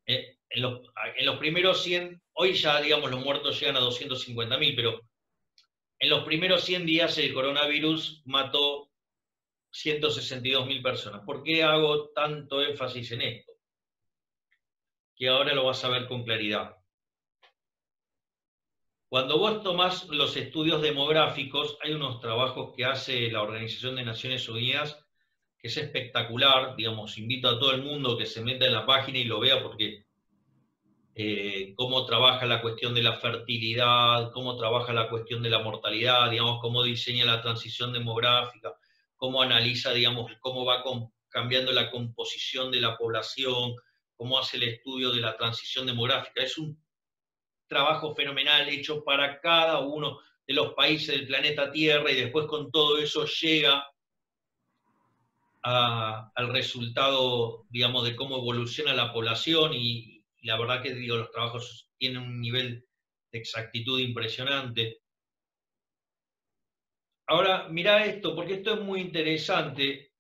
en los primeros 100, hoy ya, digamos, los muertos llegan a 250.000, pero en los primeros 100 días el coronavirus mató 162.000 personas. ¿Por qué hago tanto énfasis en esto? Que ahora lo vas a ver con claridad. Cuando vos tomás los estudios demográficos, hay unos trabajos que hace la Organización de Naciones Unidas que es espectacular, digamos, invito a todo el mundo que se meta en la página y lo vea porque cómo trabaja la cuestión de la fertilidad, cómo trabaja la cuestión de la mortalidad, digamos, cómo diseña la transición demográfica, cómo analiza, digamos, cómo va cambiando la composición de la población, cómo hace el estudio de la transición demográfica. Es un trabajo fenomenal hecho para cada uno de los países del planeta Tierra y después con todo eso llega al resultado, digamos, de cómo evoluciona la población y la verdad que digo, los trabajos tienen un nivel de exactitud impresionante. Ahora, mira esto, porque esto es muy interesante.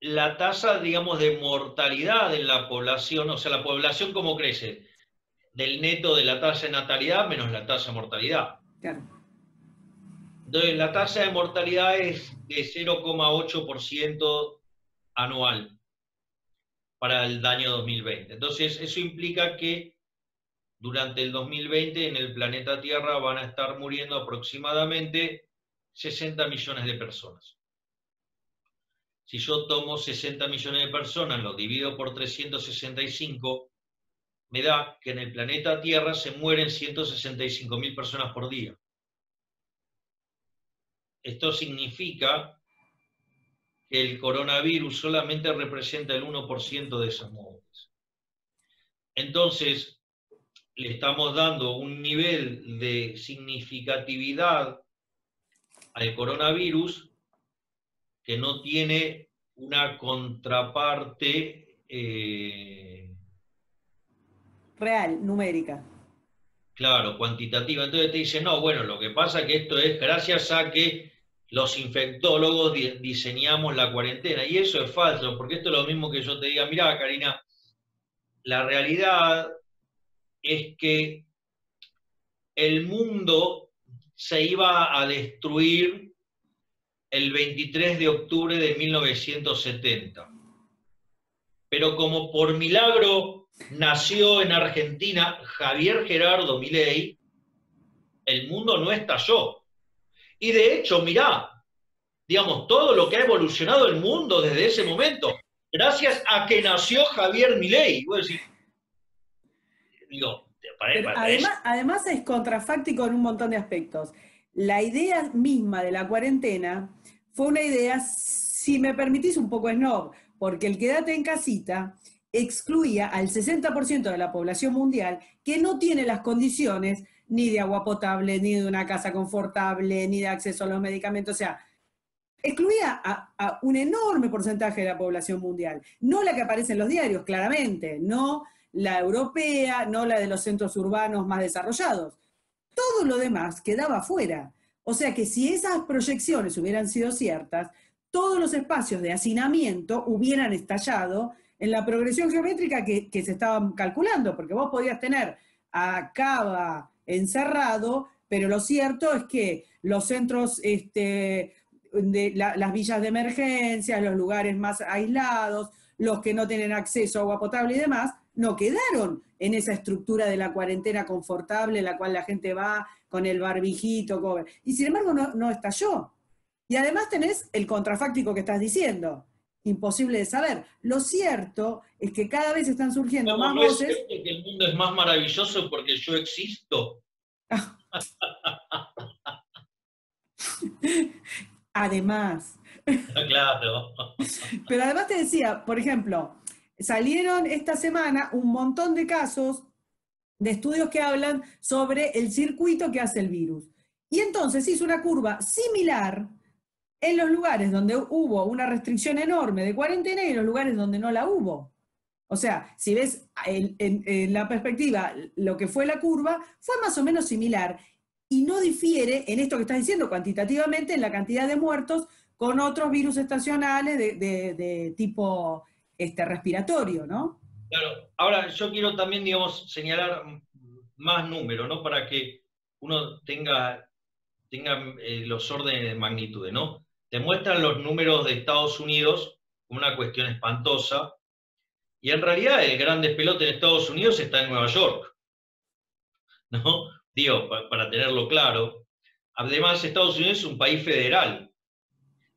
la tasa, digamos, de mortalidad en la población, o sea, la población cómo crece, del neto de la tasa de natalidad menos la tasa de mortalidad. Claro. Entonces, la tasa de mortalidad es de 0,8% anual para el año 2020. Entonces, eso implica que durante el 2020 en el planeta Tierra van a estar muriendo aproximadamente 60 millones de personas. Si yo tomo 60 millones de personas, lo divido por 365, me da que en el planeta Tierra se mueren 165.000 personas por día. Esto significa que el coronavirus solamente representa el 1% de esas muertes. Entonces, le estamos dando un nivel de significatividad al coronavirus que no tiene una contraparte Real, numérica. claro, cuantitativa. Entonces te dicen, no, bueno, lo que pasa es que esto es gracias a que los infectólogos diseñamos la cuarentena. Y eso es falso, porque esto es lo mismo que yo te diga, mirá, Karina, la realidad es que el mundo se iba a destruir el 23 de octubre de 1970. Pero como por milagro nació en Argentina Javier Gerardo Milei, el mundo no estalló. Y de hecho, mirá, digamos, todo lo que ha evolucionado el mundo desde ese momento, gracias a que nació Javier Milei. Voy a decir, digo, Pero parece. además es contrafáctico en un montón de aspectos. La idea misma de la cuarentena fue una idea, si me permitís, un poco snob, porque el quédate en casita excluía al 60% de la población mundial que no tiene las condiciones ni de agua potable, ni de una casa confortable, ni de acceso a los medicamentos. O sea, excluía a un enorme porcentaje de la población mundial, no la que aparece en los diarios, claramente, no la europea, no la de los centros urbanos más desarrollados. Todo lo demás quedaba fuera. O sea que si esas proyecciones hubieran sido ciertas, todos los espacios de hacinamiento hubieran estallado en la progresión geométrica que se estaba calculando, porque vos podías tener a Cava encerrado, pero lo cierto es que los centros las villas de emergencia, los lugares más aislados, los que no tienen acceso a agua potable y demás, no quedaron en esa estructura de la cuarentena confortable en la cual la gente va con el barbijito, y sin embargo no estalló. Y además tenés el contrafáctico que estás diciendo, imposible de saber. Lo cierto es que cada vez están surgiendo ¿Cómo más no es voces. cierto que el mundo es más maravilloso porque yo existo? Además. Claro. Pero además te decía, por ejemplo, salieron esta semana un montón de casos de estudios que hablan sobre el circuito que hace el virus. Y entonces hizo una curva similar en los lugares donde hubo una restricción enorme de cuarentena y en los lugares donde no la hubo. O sea, si ves en la perspectiva lo que fue la curva, fue más o menos similar y no difiere en esto que estás diciendo cuantitativamente en la cantidad de muertos con otros virus estacionales de tipo respiratorio, ¿no? Claro. Ahora, yo quiero también, digamos, señalar más números, ¿no? Para que uno tenga los órdenes de magnitudes, ¿no? Te muestran los números de Estados Unidos, una cuestión espantosa, y en realidad el gran despelote en Estados Unidos está en Nueva York, ¿no? Digo, para tenerlo claro. Además, Estados Unidos es un país federal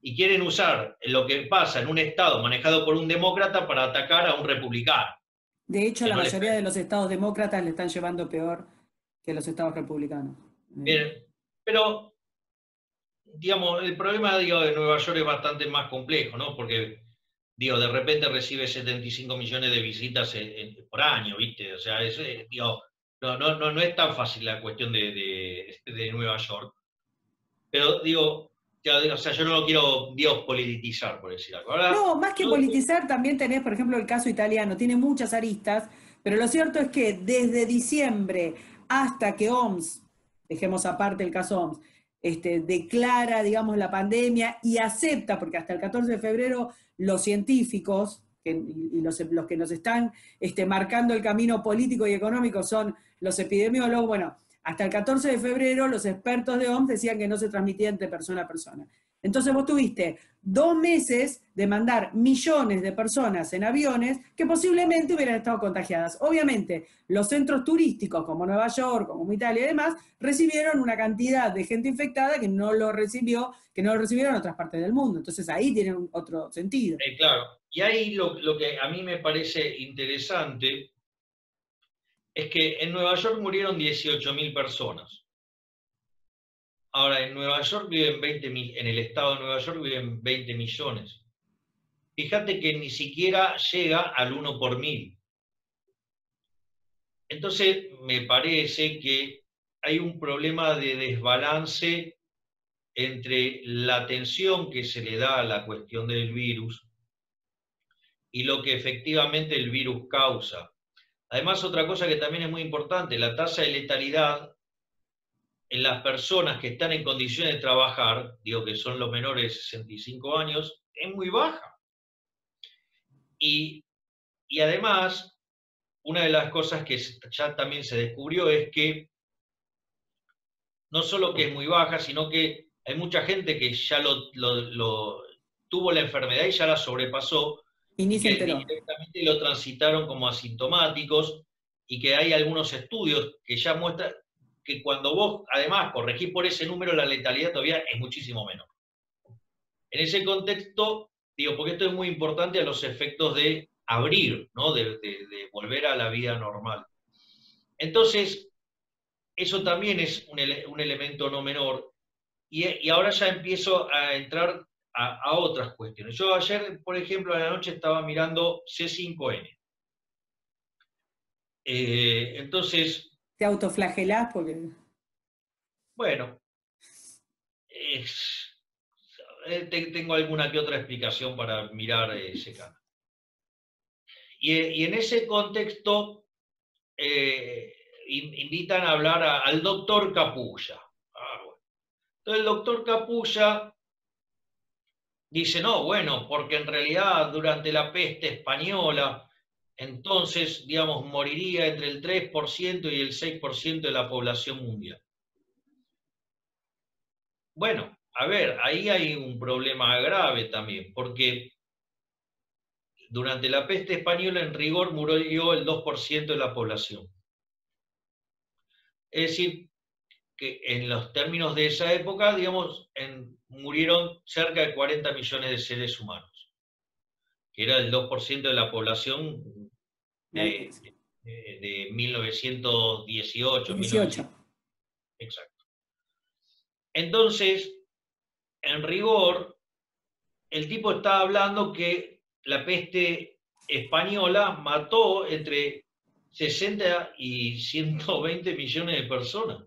y quieren usar lo que pasa en un estado manejado por un demócrata para atacar a un republicano. De hecho, Que la no les... mayoría de los estados demócratas le están llevando peor que los estados republicanos. Bien, pero, digamos, el problema, digo, de Nueva York es bastante más complejo, ¿no? Porque, digo, de repente recibe 75 millones de visitas por año, ¿viste? O sea, digo, no es tan fácil la cuestión de Nueva York. Pero, digo, o sea, yo no lo quiero, Dios, politizar, por decir algo. Ahora, No, más que politizar, también tenés, por ejemplo, el caso italiano, tiene muchas aristas, pero lo cierto es que desde diciembre hasta que OMS, dejemos aparte el caso OMS, declara, digamos, la pandemia y acepta, porque hasta el 14 de febrero los científicos y los que nos están marcando el camino político y económico son los epidemiólogos. Bueno, hasta el 14 de febrero los expertos de OMS decían que no se transmitía entre persona a persona. Entonces vos tuviste 2 meses de mandar millones de personas en aviones que posiblemente hubieran estado contagiadas. Obviamente, los centros turísticos como Nueva York, como Italia y demás, recibieron una cantidad de gente infectada que no lo recibieron en otras partes del mundo. Entonces ahí tiene otro sentido. Claro, y ahí lo que a mí me parece interesante es que en Nueva York murieron 18.000 personas. Ahora, en Nueva York viven en el estado de Nueva York viven 20 millones. Fíjate que ni siquiera llega al 1 por 1000. Entonces, me parece que hay un problema de desbalance entre la atención que se le da a la cuestión del virus y lo que efectivamente el virus causa. Además, otra cosa que también es muy importante, la tasa de letalidad en las personas que están en condiciones de trabajar, digo que son los menores de 65 años, es muy baja. Y además, una de las cosas que ya también se descubrió es que no solo que es muy baja, sino que hay mucha gente que ya tuvo la enfermedad y ya la sobrepasó, Y ni se que enteró. directamente lo transitaron como asintomáticos, y que hay algunos estudios que ya muestran que cuando vos, además, corregís por ese número, la letalidad todavía es muchísimo menor. En ese contexto, digo, porque esto es muy importante a los efectos de abrir, ¿no? de volver a la vida normal. Entonces, eso también es un elemento no menor, y ahora ya empiezo a entrar a otras cuestiones. Yo ayer, por ejemplo, a la noche estaba mirando C5N. Entonces, Te autoflagelás porque... bueno, tengo alguna que otra explicación para mirar ese canal. Y en ese contexto invitan a hablar al doctor Capulla. Bueno. Entonces el doctor Capulla dice, no, bueno, porque en realidad durante la peste española, entonces, digamos, moriría entre el 3% y el 6% de la población mundial. Bueno, a ver, ahí hay un problema grave también, porque durante la peste española, en rigor, murió el 2% de la población. Es decir, que en los términos de esa época, digamos, murieron cerca de 40 millones de seres humanos, que era el 2% de la población de 1918, 18. Exacto. Entonces, en rigor, el tipo está hablando que la peste española mató entre 60 y 120 millones de personas.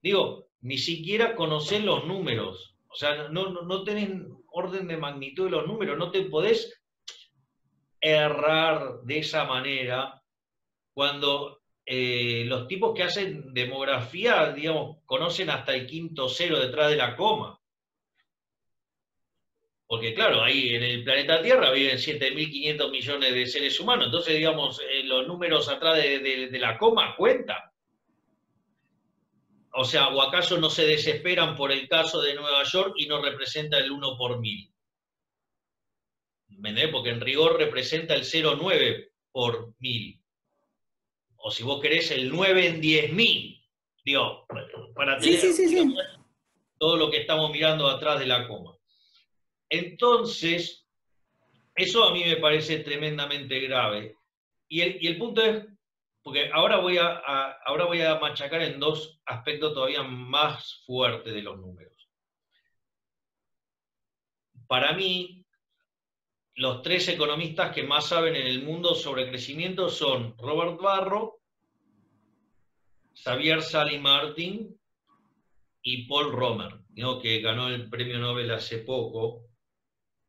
Digo, ni siquiera conocés los números, o sea, no tenés orden de magnitud de los números, no te podés errar de esa manera cuando los tipos que hacen demografía, digamos, conocen hasta el quinto cero detrás de la coma. Porque claro, ahí en el planeta Tierra viven 7.500 millones de seres humanos, entonces, digamos, los números atrás de la coma cuentan. O sea, ¿o acaso no se desesperan por el caso de Nueva York y no representa el 1 por 1000? ¿Entendés? Porque en rigor representa el 0,9 por 1000. O si vos querés, el 9 en 10.000. Digo, para tener Sí. todo lo que estamos mirando atrás de la coma. Entonces, eso a mí me parece tremendamente grave. Y el punto es, porque ahora voy a machacar en dos aspectos todavía más fuertes de los números. Para mí, los 3 economistas que más saben en el mundo sobre crecimiento son Robert Barro, Xavier Sally-Martin y Paul Romer, ¿no? Que ganó el premio Nobel hace poco,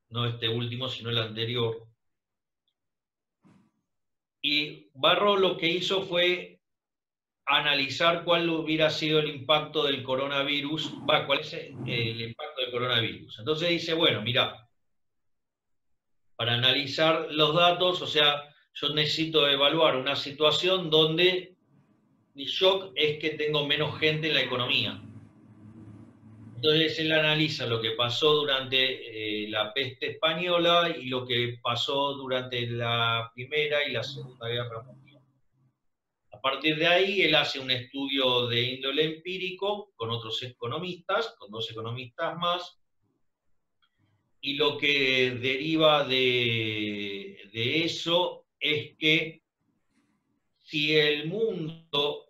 no este último, sino el anterior. Y Barro lo que hizo fue analizar cuál hubiera sido el impacto del coronavirus, cuál es el impacto del coronavirus. Entonces dice, bueno, mira, para analizar los datos, o sea, yo necesito evaluar una situación donde mi shock es que tengo menos gente en la economía. Entonces él analiza lo que pasó durante la peste española y lo que pasó durante la Primera y la Segunda Guerra Mundial. A partir de ahí, él hace un estudio de índole empírico con otros economistas, con 2 economistas más, y lo que deriva de eso es que si el mundo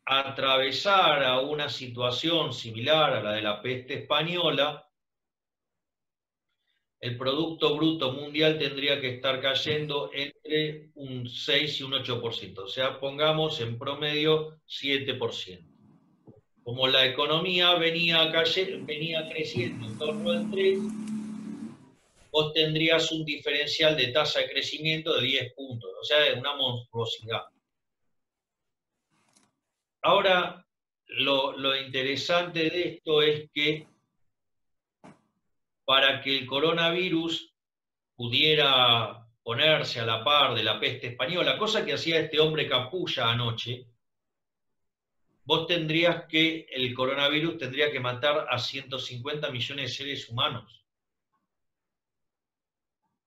atravesara una situación similar a la de la peste española, el Producto Bruto Mundial tendría que estar cayendo entre un 6 y un 8%, o sea, pongamos en promedio 7%. Como la economía venía creciendo en torno al 3, vos tendrías un diferencial de tasa de crecimiento de 10 puntos, o sea, es una monstruosidad. Ahora, lo interesante de esto es que para que el coronavirus pudiera ponerse a la par de la peste española, cosa que hacía este hombre Capulla anoche, el coronavirus tendría que matar a 150 millones de seres humanos.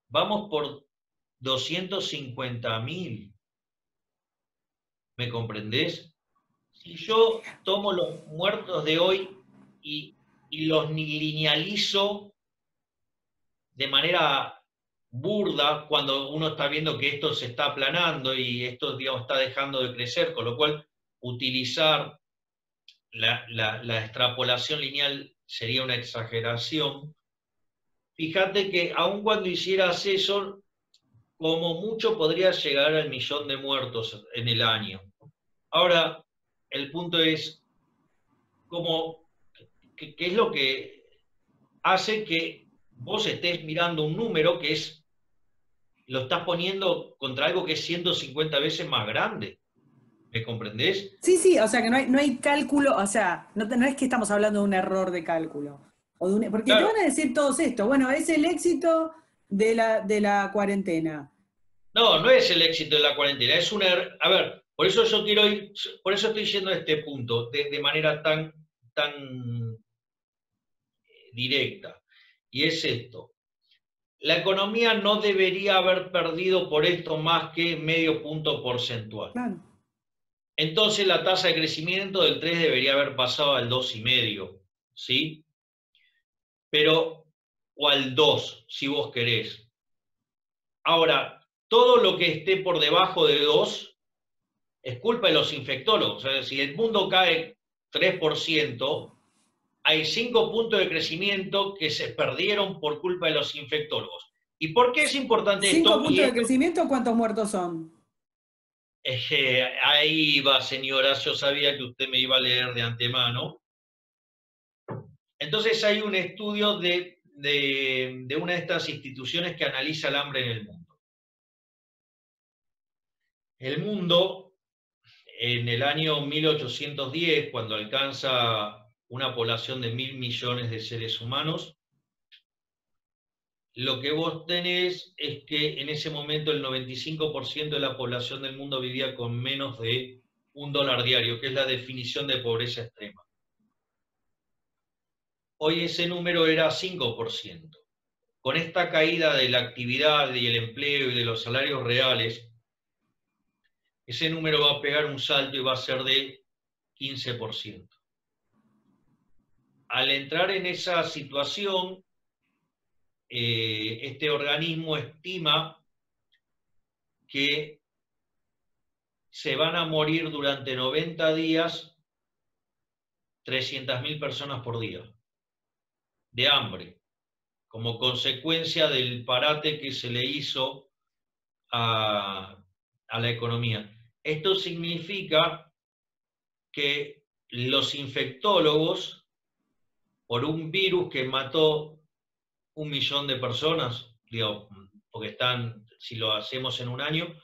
Vamos por 250.000. ¿Me comprendés? Si yo tomo los muertos de hoy y los linealizo de manera burda, cuando uno está viendo que esto se está aplanando y esto, digamos, está dejando de crecer, con lo cual utilizar la extrapolación lineal sería una exageración. Fíjate que aun cuando hicieras eso, como mucho podría llegar al 1.000.000 de muertos en el año. Ahora, el punto es, ¿qué es lo que hace que vos estés mirando un número que lo estás poniendo contra algo que es 150 veces más grande? ¿Me comprendés? Sí, sí, o sea que no hay cálculo, o sea, no es que estamos hablando de un error de cálculo. Porque te Claro. van a decir todos esto, bueno, es el éxito de la cuarentena. No, no es el éxito de la cuarentena, es una... A ver, por eso yo quiero ir, por eso estoy yendo a este punto de manera tan directa. Y es esto. La economía no debería haber perdido por esto más que medio punto porcentual. Claro. Entonces la tasa de crecimiento del 3 debería haber pasado al 2,5, ¿sí? Pero, o al 2, si vos querés. Ahora, todo lo que esté por debajo de 2 es culpa de los infectólogos. O sea, si el mundo cae 3%, hay 5 puntos de crecimiento que se perdieron por culpa de los infectólogos. ¿Y por qué es importante ¿Cinco esto? puntos de crecimiento? ¿Cuántos muertos son? Ahí va, señora, yo sabía que usted me iba a leer de antemano. Entonces hay un estudio de una de estas instituciones que analiza el hambre en el mundo. El mundo, en el año 1810, cuando alcanza una población de 1.000.000.000 de seres humanos, lo que vos tenés es que en ese momento el 95% de la población del mundo vivía con menos de $1 diario, que es la definición de pobreza extrema. Hoy ese número era 5%. Con esta caída de la actividad y el empleo y de los salarios reales, ese número va a pegar un salto y va a ser de 15%. Al entrar en esa situación, este organismo estima que se van a morir durante 90 días 300.000 personas por día de hambre, como consecuencia del parate que se le hizo a la economía. Esto significa que los infectólogos, por un virus que mató 1.000.000 de personas, digo, porque si lo hacemos en un año,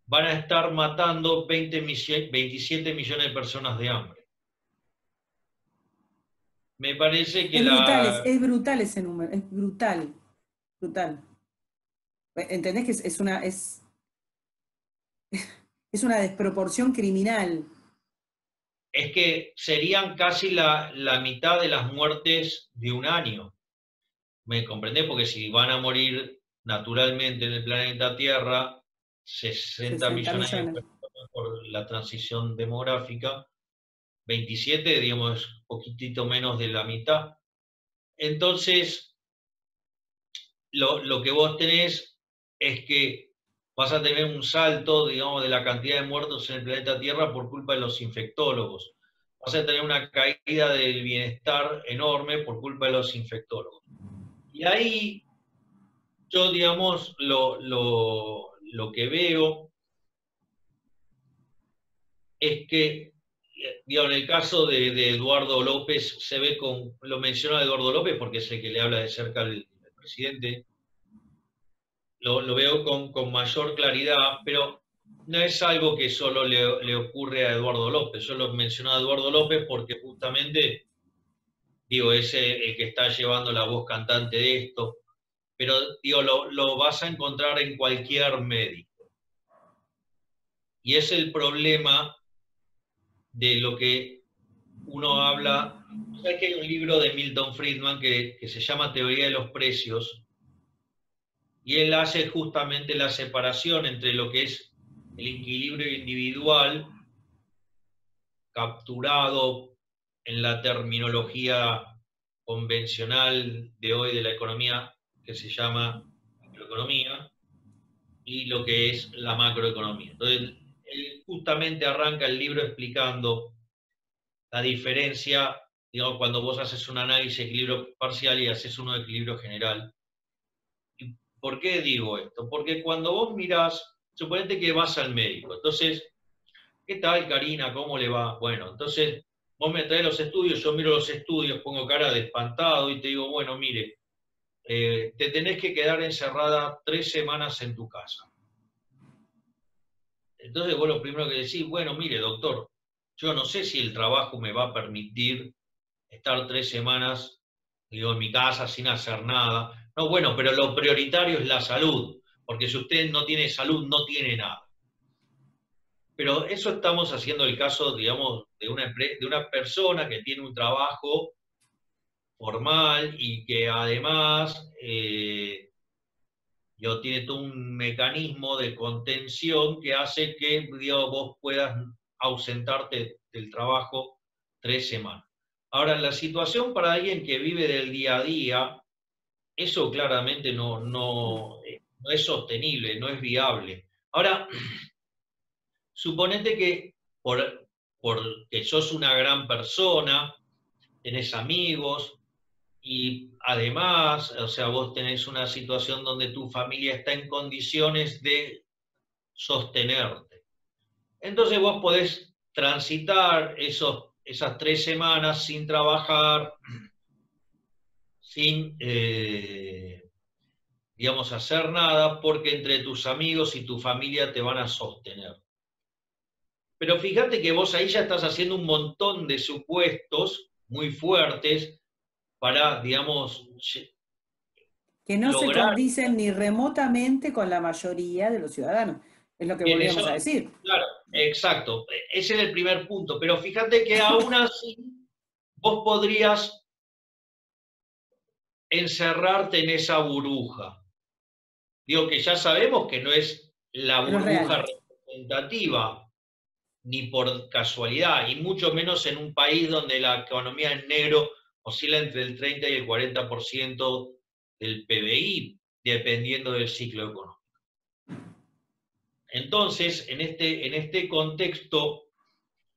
van a estar matando 27 millones de personas de hambre. Me parece que Es brutal ese número, es brutal, brutal. ¿Entendés que es una desproporción criminal? es que serían casi la mitad de las muertes de un año. ¿Me comprendés? Porque si van a morir naturalmente en el planeta Tierra 60 60 millones de millones. personas por la transición demográfica, 27, digamos, es un poquitito menos de la mitad. Entonces, lo que vos tenés es que vas a tener un salto, digamos, de la cantidad de muertos en el planeta Tierra por culpa de los infectólogos. Vas a tener una caída del bienestar enorme por culpa de los infectólogos. Y ahí yo, digamos, lo que veo es que, digamos, en el caso de Eduardo López, se ve lo menciona Eduardo López porque es el que le habla de cerca al presidente, lo veo con mayor claridad, pero no es algo que solo le ocurre a Eduardo López. Yo lo menciono a Eduardo López porque justamente, digo, es el que está llevando la voz cantante de esto, pero digo, lo vas a encontrar en cualquier médico. Y es el problema de lo que uno habla. ¿Sabes que hay un libro de Milton Friedman que se llama Teoría de los Precios? Y él hace justamente la separación entre lo que es el equilibrio individual, capturado en la terminología convencional de hoy de la economía, que se llama microeconomía, y lo que es la macroeconomía. Entonces, él justamente arranca el libro explicando la diferencia, digamos, cuando vos haces un análisis de equilibrio parcial y haces uno de equilibrio general. ¿Y por qué digo esto? Porque cuando vos mirás, suponete que vas al médico, entonces, ¿qué tal, Karina? ¿Cómo le va? Bueno, entonces vos me traes los estudios, yo miro los estudios, pongo cara de espantado y te digo, bueno, mire, te tenés que quedar encerrada 3 semanas en tu casa. Entonces vos lo primero que decís, bueno, mire, doctor, yo no sé si el trabajo me va a permitir estar 3 semanas, digo, en mi casa sin hacer nada. No, bueno, pero lo prioritario es la salud, porque si usted no tiene salud, no tiene nada. Pero eso estamos haciendo el caso, digamos, de una persona que tiene un trabajo formal y que además tiene todo un mecanismo de contención que hace que, digamos, vos puedas ausentarte del trabajo 3 semanas. Ahora, la situación para alguien que vive del día a día, eso claramente no es sostenible, no es viable. Ahora, suponete que porque sos una gran persona, tenés amigos y además, o sea, vos tenés una situación donde tu familia está en condiciones de sostenerte. Entonces vos podés transitar esas 3 semanas sin trabajar, sin, digamos, hacer nada, porque entre tus amigos y tu familia te van a sostener. Pero fíjate que vos ahí ya estás haciendo un montón de supuestos muy fuertes para, digamos, Que no se lograr. condicen ni remotamente con la mayoría de los ciudadanos. Es lo que Bien, volvíamos a eso, decir. claro, exacto. Ese es el primer punto. Pero fíjate que aún así vos podrías encerrarte en esa burbuja. Digo que ya sabemos que no es la Que no es real. burbuja representativa, ni por casualidad, y mucho menos en un país donde la economía en negro oscila entre el 30 y el 40% del PBI, dependiendo del ciclo económico. Entonces, en este contexto,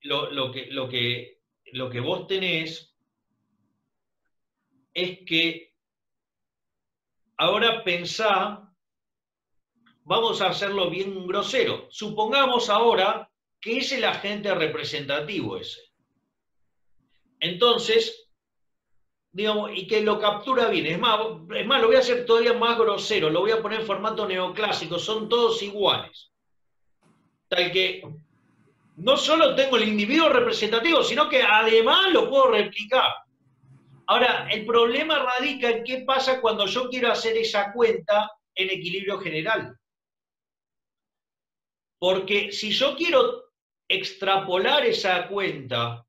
lo que vos tenés es que ahora pensá, vamos a hacerlo bien grosero, supongamos ahora que es el agente representativo ese. Entonces, digamos, y que lo captura bien. Es más, lo voy a hacer todavía más grosero, lo voy a poner en formato neoclásico, son todos iguales. tal que no solo tengo el individuo representativo, sino que además lo puedo replicar. Ahora, el problema radica en qué pasa cuando yo quiero hacer esa cuenta en equilibrio general. Porque si yo quiero extrapolar esa cuenta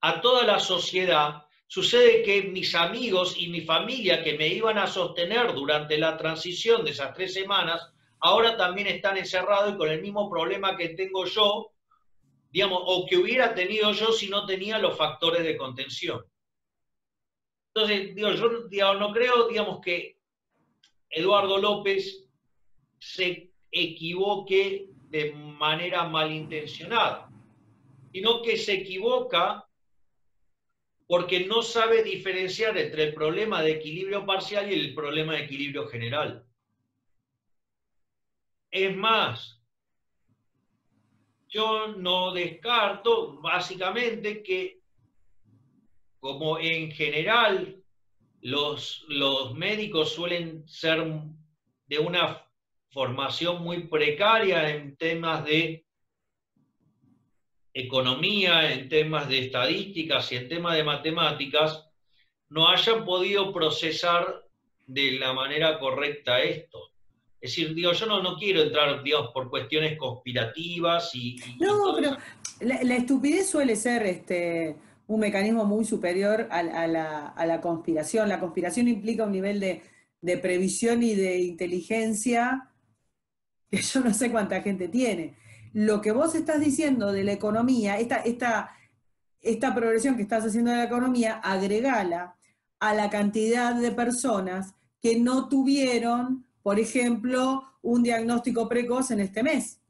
a toda la sociedad, sucede que mis amigos y mi familia que me iban a sostener durante la transición de esas 3 semanas, ahora también están encerrados y con el mismo problema que tengo yo, digamos, o que hubiera tenido yo si no tenía los factores de contención. Entonces, digo, yo digamos, no creo, digamos, que Eduardo López se equivoque de manera malintencionada, sino que se equivoca porque no sabe diferenciar entre el problema de equilibrio parcial y el problema de equilibrio general. Es más, yo no descarto básicamente que, como en general los médicos suelen ser de una formación muy precaria en temas de economía, en temas de estadísticas y en temas de matemáticas, no hayan podido procesar de la manera correcta esto. Es decir, digo, yo no quiero entrar, digamos, por cuestiones conspirativas No, todo pero eso. la estupidez suele ser un mecanismo muy superior a la conspiración. La conspiración implica un nivel de previsión y de inteligencia que yo no sé cuánta gente tiene. Lo que vos estás diciendo de la economía, esta progresión que estás haciendo de la economía, agregala a la cantidad de personas que no tuvieron, por ejemplo, un diagnóstico precoz en este mes.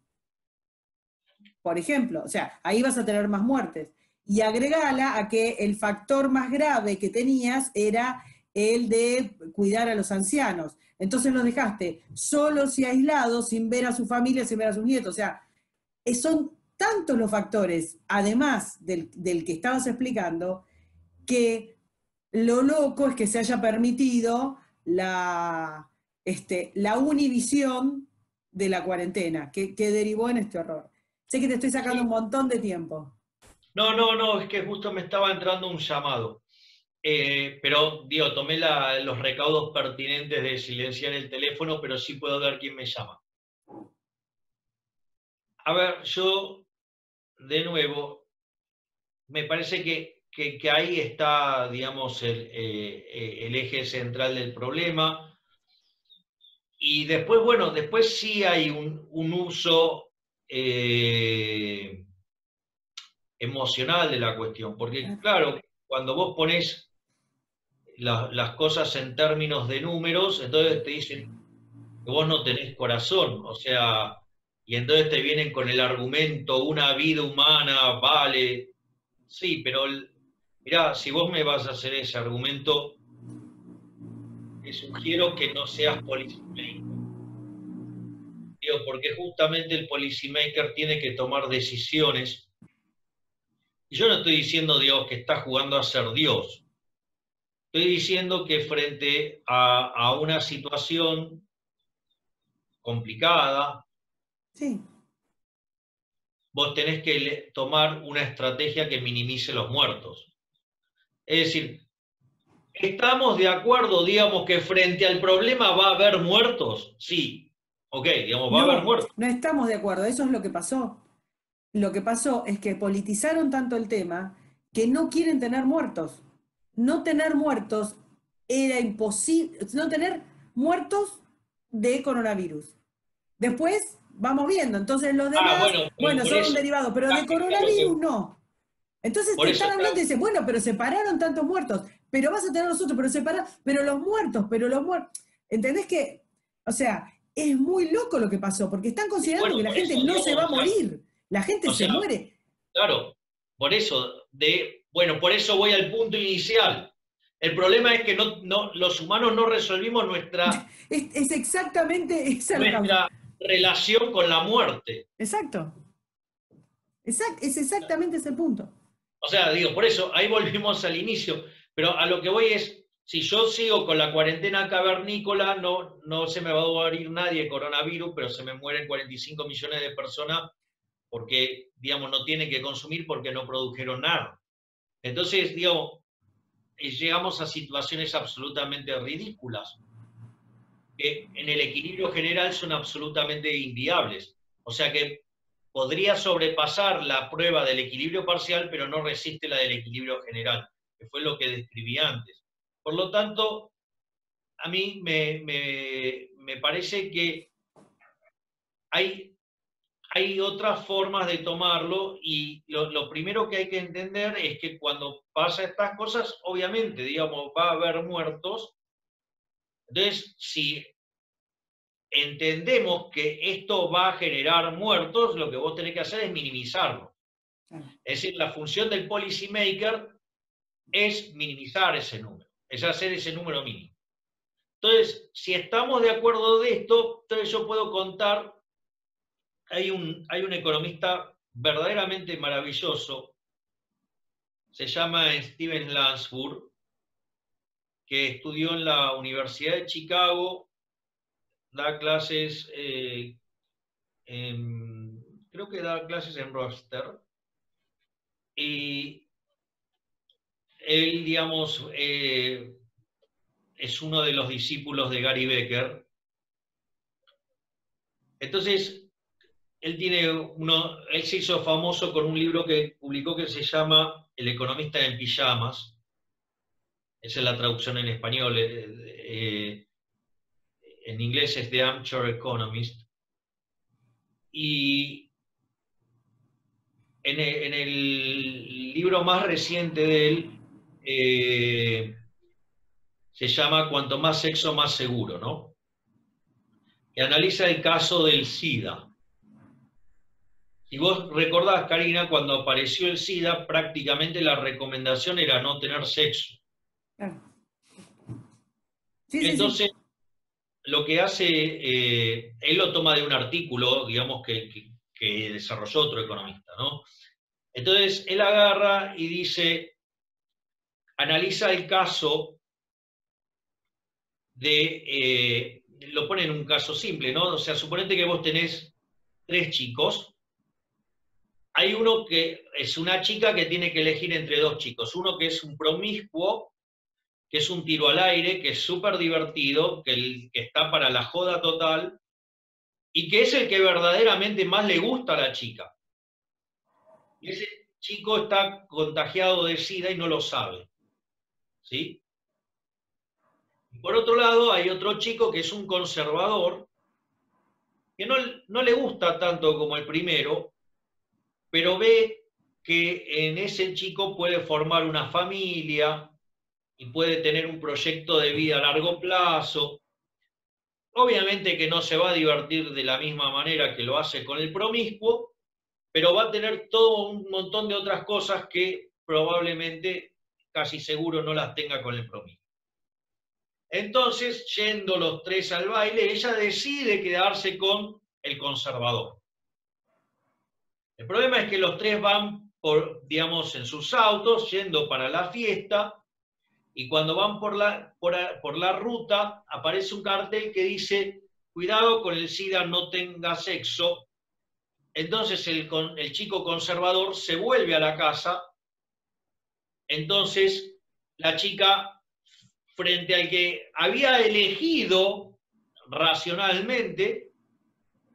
Por ejemplo, o sea, ahí vas a tener más muertes. Y agregala a que el factor más grave que tenías era el de cuidar a los ancianos. Entonces los dejaste solos y aislados, sin ver a su familia, sin ver a sus nietos. O sea, son tantos los factores, además del que estabas explicando, que lo loco es que se haya permitido la univisión de la cuarentena, que derivó en este horror. Sé que te estoy sacando Sí. un montón de tiempo. No, es que justo me estaba entrando un llamado. Pero, digo, tomé los recaudos pertinentes de silenciar el teléfono, pero sí puedo ver quién me llama. A ver, yo, de nuevo, me parece que ahí está, digamos, el eje central del problema. Y después, bueno, después sí hay un uso emocional de la cuestión, porque claro, cuando vos ponés las cosas en términos de números, entonces te dicen que vos no tenés corazón, o sea, y entonces te vienen con el argumento, una vida humana vale, sí, pero mirá, si vos me vas a hacer ese argumento, te sugiero que no seas policymaker. Digo, porque justamente el policymaker tiene que tomar decisiones. Y yo no estoy diciendo, Dios, que está jugando a ser Dios. Estoy diciendo que frente a una situación complicada, Sí. vos tenés que tomar una estrategia que minimice los muertos. Es decir, ¿estamos de acuerdo, digamos, que frente al problema va a haber muertos? Sí. Ok, digamos, va a haber No, muertos. no estamos de acuerdo. Eso es lo que pasó. Lo que pasó es que politizaron tanto el tema que no quieren tener muertos. No tener muertos era imposible, no tener muertos de coronavirus. Después vamos viendo, entonces los Ah, demás, bueno, bueno, por son un eso, derivado, pero de claro coronavirus que, no. Entonces por te eso están hablando y está, dicen, bueno, pero separaron tantos muertos, pero vas a tener los otros, pero los muertos. ¿Entendés que? O sea, es muy loco lo que pasó, porque están y considerando bueno, que la por gente eso, no se va digamos, a morir, la gente o se sea, muere. claro, por eso, bueno, por eso voy al punto inicial. El problema es que los humanos no resolvimos Es exactamente esa la causa. nuestra relación con la muerte. Exacto. Es exactamente ese punto. O sea, digo, por eso, ahí volvimos al inicio. Pero a lo que voy es, si yo sigo con la cuarentena cavernícola, no se me va a morir nadie de coronavirus, pero se me mueren 45 millones de personas porque, digamos, no tienen que consumir porque no produjeron nada. Entonces, digamos, llegamos a situaciones absolutamente ridículas, que en el equilibrio general son absolutamente inviables. O sea que podría sobrepasar la prueba del equilibrio parcial, pero no resiste la del equilibrio general, que fue lo que describí antes. Por lo tanto, a mí me parece que hay otras formas de tomarlo, y lo primero que hay que entender es que cuando pasa estas cosas, obviamente, digamos, va a haber muertos. Entonces, si entendemos que esto va a generar muertos, lo que vos tenés que hacer es minimizarlo. Es decir, la función del policy maker es minimizar ese número, es hacer ese número mínimo. Entonces, si estamos de acuerdo de esto, entonces yo puedo contar, hay un economista verdaderamente maravilloso, se llama Steven Lansburg, que estudió en la Universidad de Chicago, da clases, creo que da clases en Rochester, y él, digamos, es uno de los discípulos de Gary Becker. Entonces, él se hizo famoso con un libro que publicó que se llama El economista en pijamas. Esa es la traducción en español. En inglés es The Armchair Economist. Y en el libro más reciente de él, se llama Cuanto más sexo, más seguro, ¿no? Que analiza el caso del SIDA. Si vos recordás, Karina, cuando apareció el SIDA, prácticamente la recomendación era no tener sexo. Claro. Sí, Entonces, sí. lo que hace, él lo toma de un artículo, digamos, que desarrolló otro economista, ¿no? Entonces, él agarra y dice, analiza el caso lo pone en un caso simple, ¿no? O sea, suponete que vos tenés 3 chicos. Hay uno que es una chica que tiene que elegir entre 2 chicos. Uno que es un promiscuo, que es un tiro al aire, que es súper divertido, que está para la joda total, y que es el que verdaderamente más le gusta a la chica. Y ese chico está contagiado de SIDA y no lo sabe. ¿Sí? Por otro lado, hay otro chico que es un conservador, que no le gusta tanto como el primero, pero ve que en ese chico puede formar una familia y puede tener un proyecto de vida a largo plazo. Obviamente que no se va a divertir de la misma manera que lo hace con el promiscuo, pero va a tener todo un montón de otras cosas que probablemente, casi seguro, no las tenga con el promiscuo. Entonces, yendo los 3 al baile, ella decide quedarse con el conservador. El problema es que los 3 van, digamos, en sus autos, yendo para la fiesta, y cuando van por la ruta, aparece un cartel que dice, cuidado con el SIDA, no tenga sexo. Entonces el chico conservador se vuelve a la casa. Entonces la chica, frente al que había elegido racionalmente,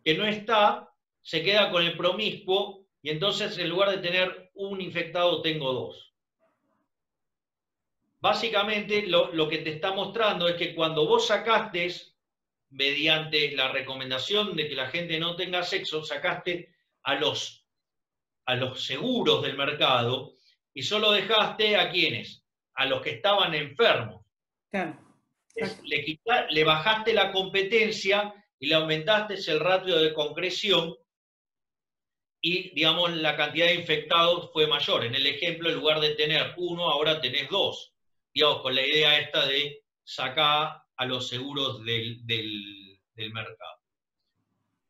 que no está, se queda con el promiscuo, y entonces en lugar de tener un infectado tengo 2. Básicamente lo que te está mostrando es que cuando vos sacaste, mediante la recomendación de que la gente no tenga sexo, sacaste a los seguros del mercado y solo dejaste a quienes, a los que estaban enfermos. Claro. Le bajaste la competencia y le aumentaste el ratio de concreción, y, digamos, la cantidad de infectados fue mayor. En el ejemplo, en lugar de tener 1, ahora tenés 2. Digamos, con la idea esta de sacar a los seguros del mercado.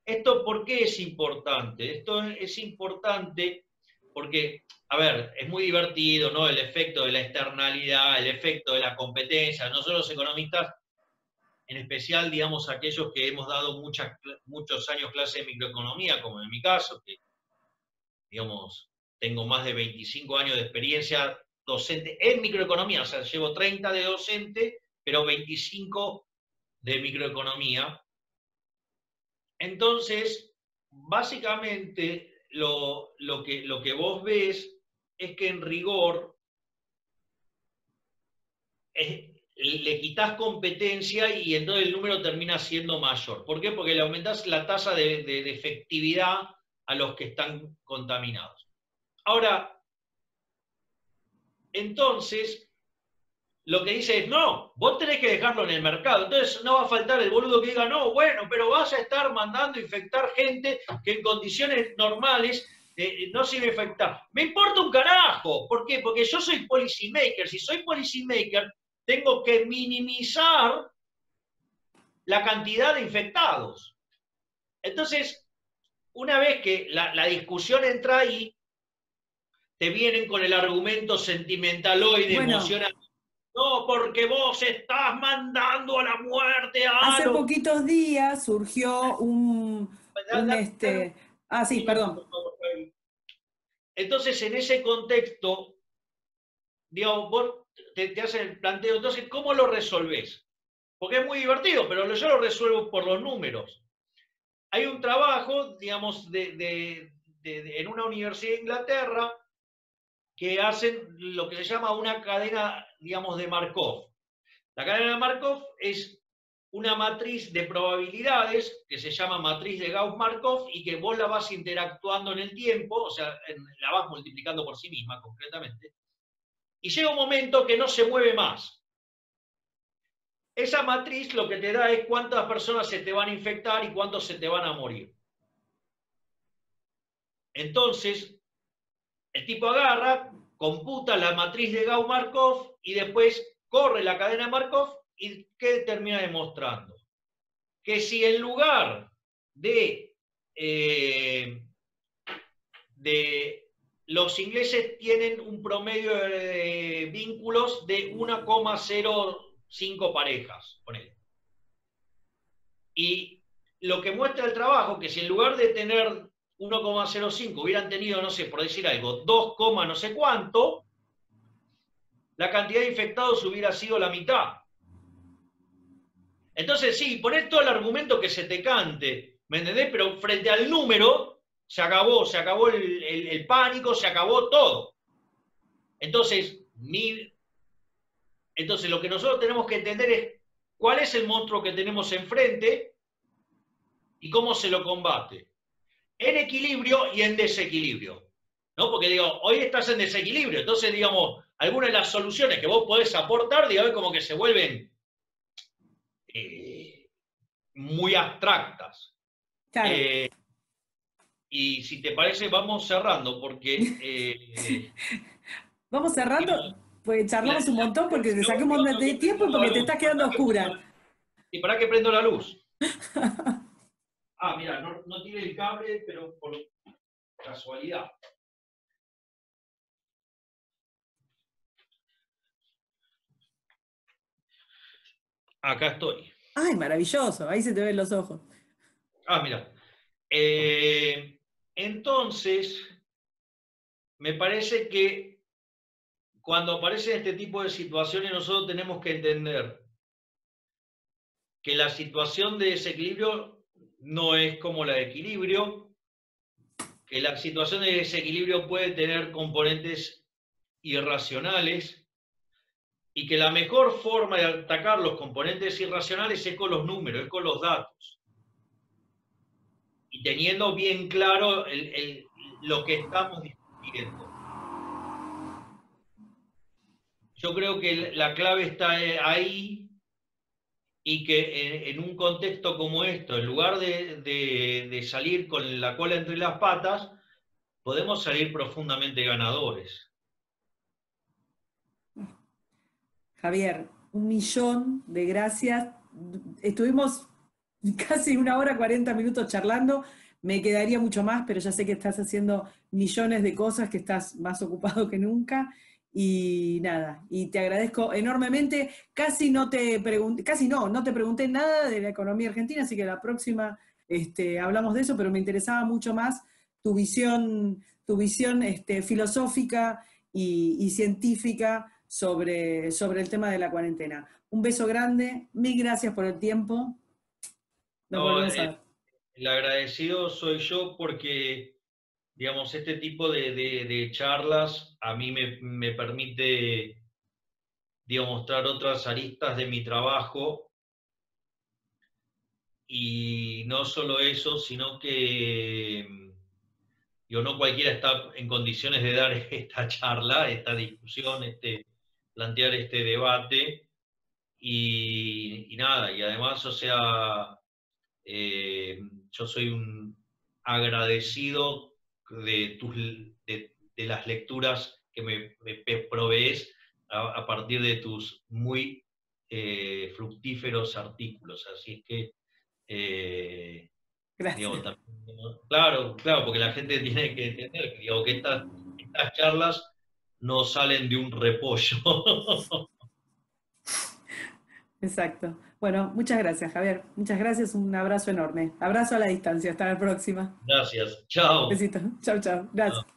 ¿Esto por qué es importante? Esto es importante porque, a ver, es muy divertido, ¿no? El efecto de la externalidad, el efecto de la competencia. Nosotros los economistas, en especial, digamos, aquellos que hemos dado muchos años clase de microeconomía, como en mi caso, que, digamos, tengo más de 25 años de experiencia docente en microeconomía, o sea, llevo 30 de docente, pero 25 de microeconomía. Entonces, básicamente, lo que vos ves es que en rigor le quitas competencia y entonces el número termina siendo mayor. ¿Por qué? Porque le aumentás la tasa de efectividad a los que están contaminados. Ahora, entonces, lo que dice es, no, vos tenés que dejarlo en el mercado. Entonces no va a faltar el boludo que diga, no, bueno, pero vas a estar mandando infectar gente que en condiciones normales no se iba a infectar. Me importa un carajo. ¿Por qué? Porque yo soy policy maker. Si soy policy maker, tengo que minimizar la cantidad de infectados. Entonces, una vez que la discusión entra ahí, te vienen con el argumento sentimentaloide, Bueno, emocional. No, porque vos estás mandando a la muerte a hace los... poquitos días surgió Ah, sí, Un minuto, perdón. por favor. Entonces, en ese contexto, digamos, vos te hacen el planteo, entonces, ¿cómo lo resolvés? Porque es muy divertido, pero yo lo resuelvo por los números. Hay un trabajo, digamos, en una universidad de Inglaterra que hacen lo que se llama una cadena, digamos, de Markov. La cadena de Markov es una matriz de probabilidades que se llama matriz de Gauss-Markov y que vos la vas interactuando en el tiempo, o sea, la vas multiplicando por sí misma concretamente, y llega un momento que no se mueve más. Esa matriz lo que te da es cuántas personas se te van a infectar y cuántos se te van a morir. Entonces, el tipo agarra, computa la matriz de Gauss-Markov y después corre la cadena de Markov y ¿qué termina demostrando? Que si en lugar de los ingleses tienen un promedio de vínculos de 1,05 parejas, ponele. Y lo que muestra el trabajo, que si en lugar de tener 1,05 hubieran tenido, no sé, por decir algo, 2, no sé cuánto, la cantidad de infectados hubiera sido la mitad. Entonces, sí, poner todo el argumento que se te cante, ¿me entendés? Pero frente al número, se acabó el pánico, se acabó todo. Entonces, lo que nosotros tenemos que entender es cuál es el monstruo que tenemos enfrente y cómo se lo combate. En equilibrio y en desequilibrio. ¿No? Porque digo, hoy estás en desequilibrio, entonces, digamos, algunas de las soluciones que vos podés aportar, digamos, como que se vuelven muy abstractas. Claro. Y si te parece, vamos cerrando, porque... Vamos cerrando, pues charlamos un montón porque te saqué un última montón tengo de que tiempo prender y la porque te luz. estás quedando oscura. ¿Y para qué prendo la luz? Ah, mira, no tiene el cable, pero por casualidad. Acá estoy. Ay, maravilloso, ahí se te ven los ojos. Ah, mira. Entonces, me parece que cuando aparecen este tipo de situaciones, nosotros tenemos que entender que la situación de desequilibrio no es como la de equilibrio, que la situación de desequilibrio puede tener componentes irracionales y que la mejor forma de atacar los componentes irracionales es con los números, es con los datos. Y teniendo bien claro lo que estamos discutiendo. Yo creo que la clave está ahí y que en un contexto como esto, en lugar de salir con la cola entre las patas, podemos salir profundamente ganadores. Javier, 1.000.000 de gracias. Estuvimos casi 1 hora 40 minutos charlando. Me quedaría mucho más, pero ya sé que estás haciendo millones de cosas, que estás más ocupado que nunca. Y nada, y te agradezco enormemente. Casi no te pregunté, no te pregunté nada de la economía argentina, así que la próxima hablamos de eso, pero me interesaba mucho más tu visión filosófica y científica sobre el tema de la cuarentena. Un beso grande, mil gracias por el tiempo. Nos No, volvemos a ver. el agradecido soy yo porque, digamos, este tipo de charlas a mí me permite, digamos, mostrar otras aristas de mi trabajo y no solo eso, sino que, digo, no cualquiera está en condiciones de dar esta charla, esta discusión, plantear este debate y nada, y además, o sea, eh, yo soy un agradecido de las lecturas que me provees a partir de tus muy fructíferos artículos. Así es que, digo, Gracias. también, ¿no? Claro, claro, porque la gente tiene que entender que, digo, que estas charlas no salen de un repollo. Exacto. Bueno, muchas gracias, Javier. Muchas gracias. Un abrazo enorme. Abrazo a la distancia. Hasta la próxima. Gracias. Chao. Besito. Chau, chau. Gracias.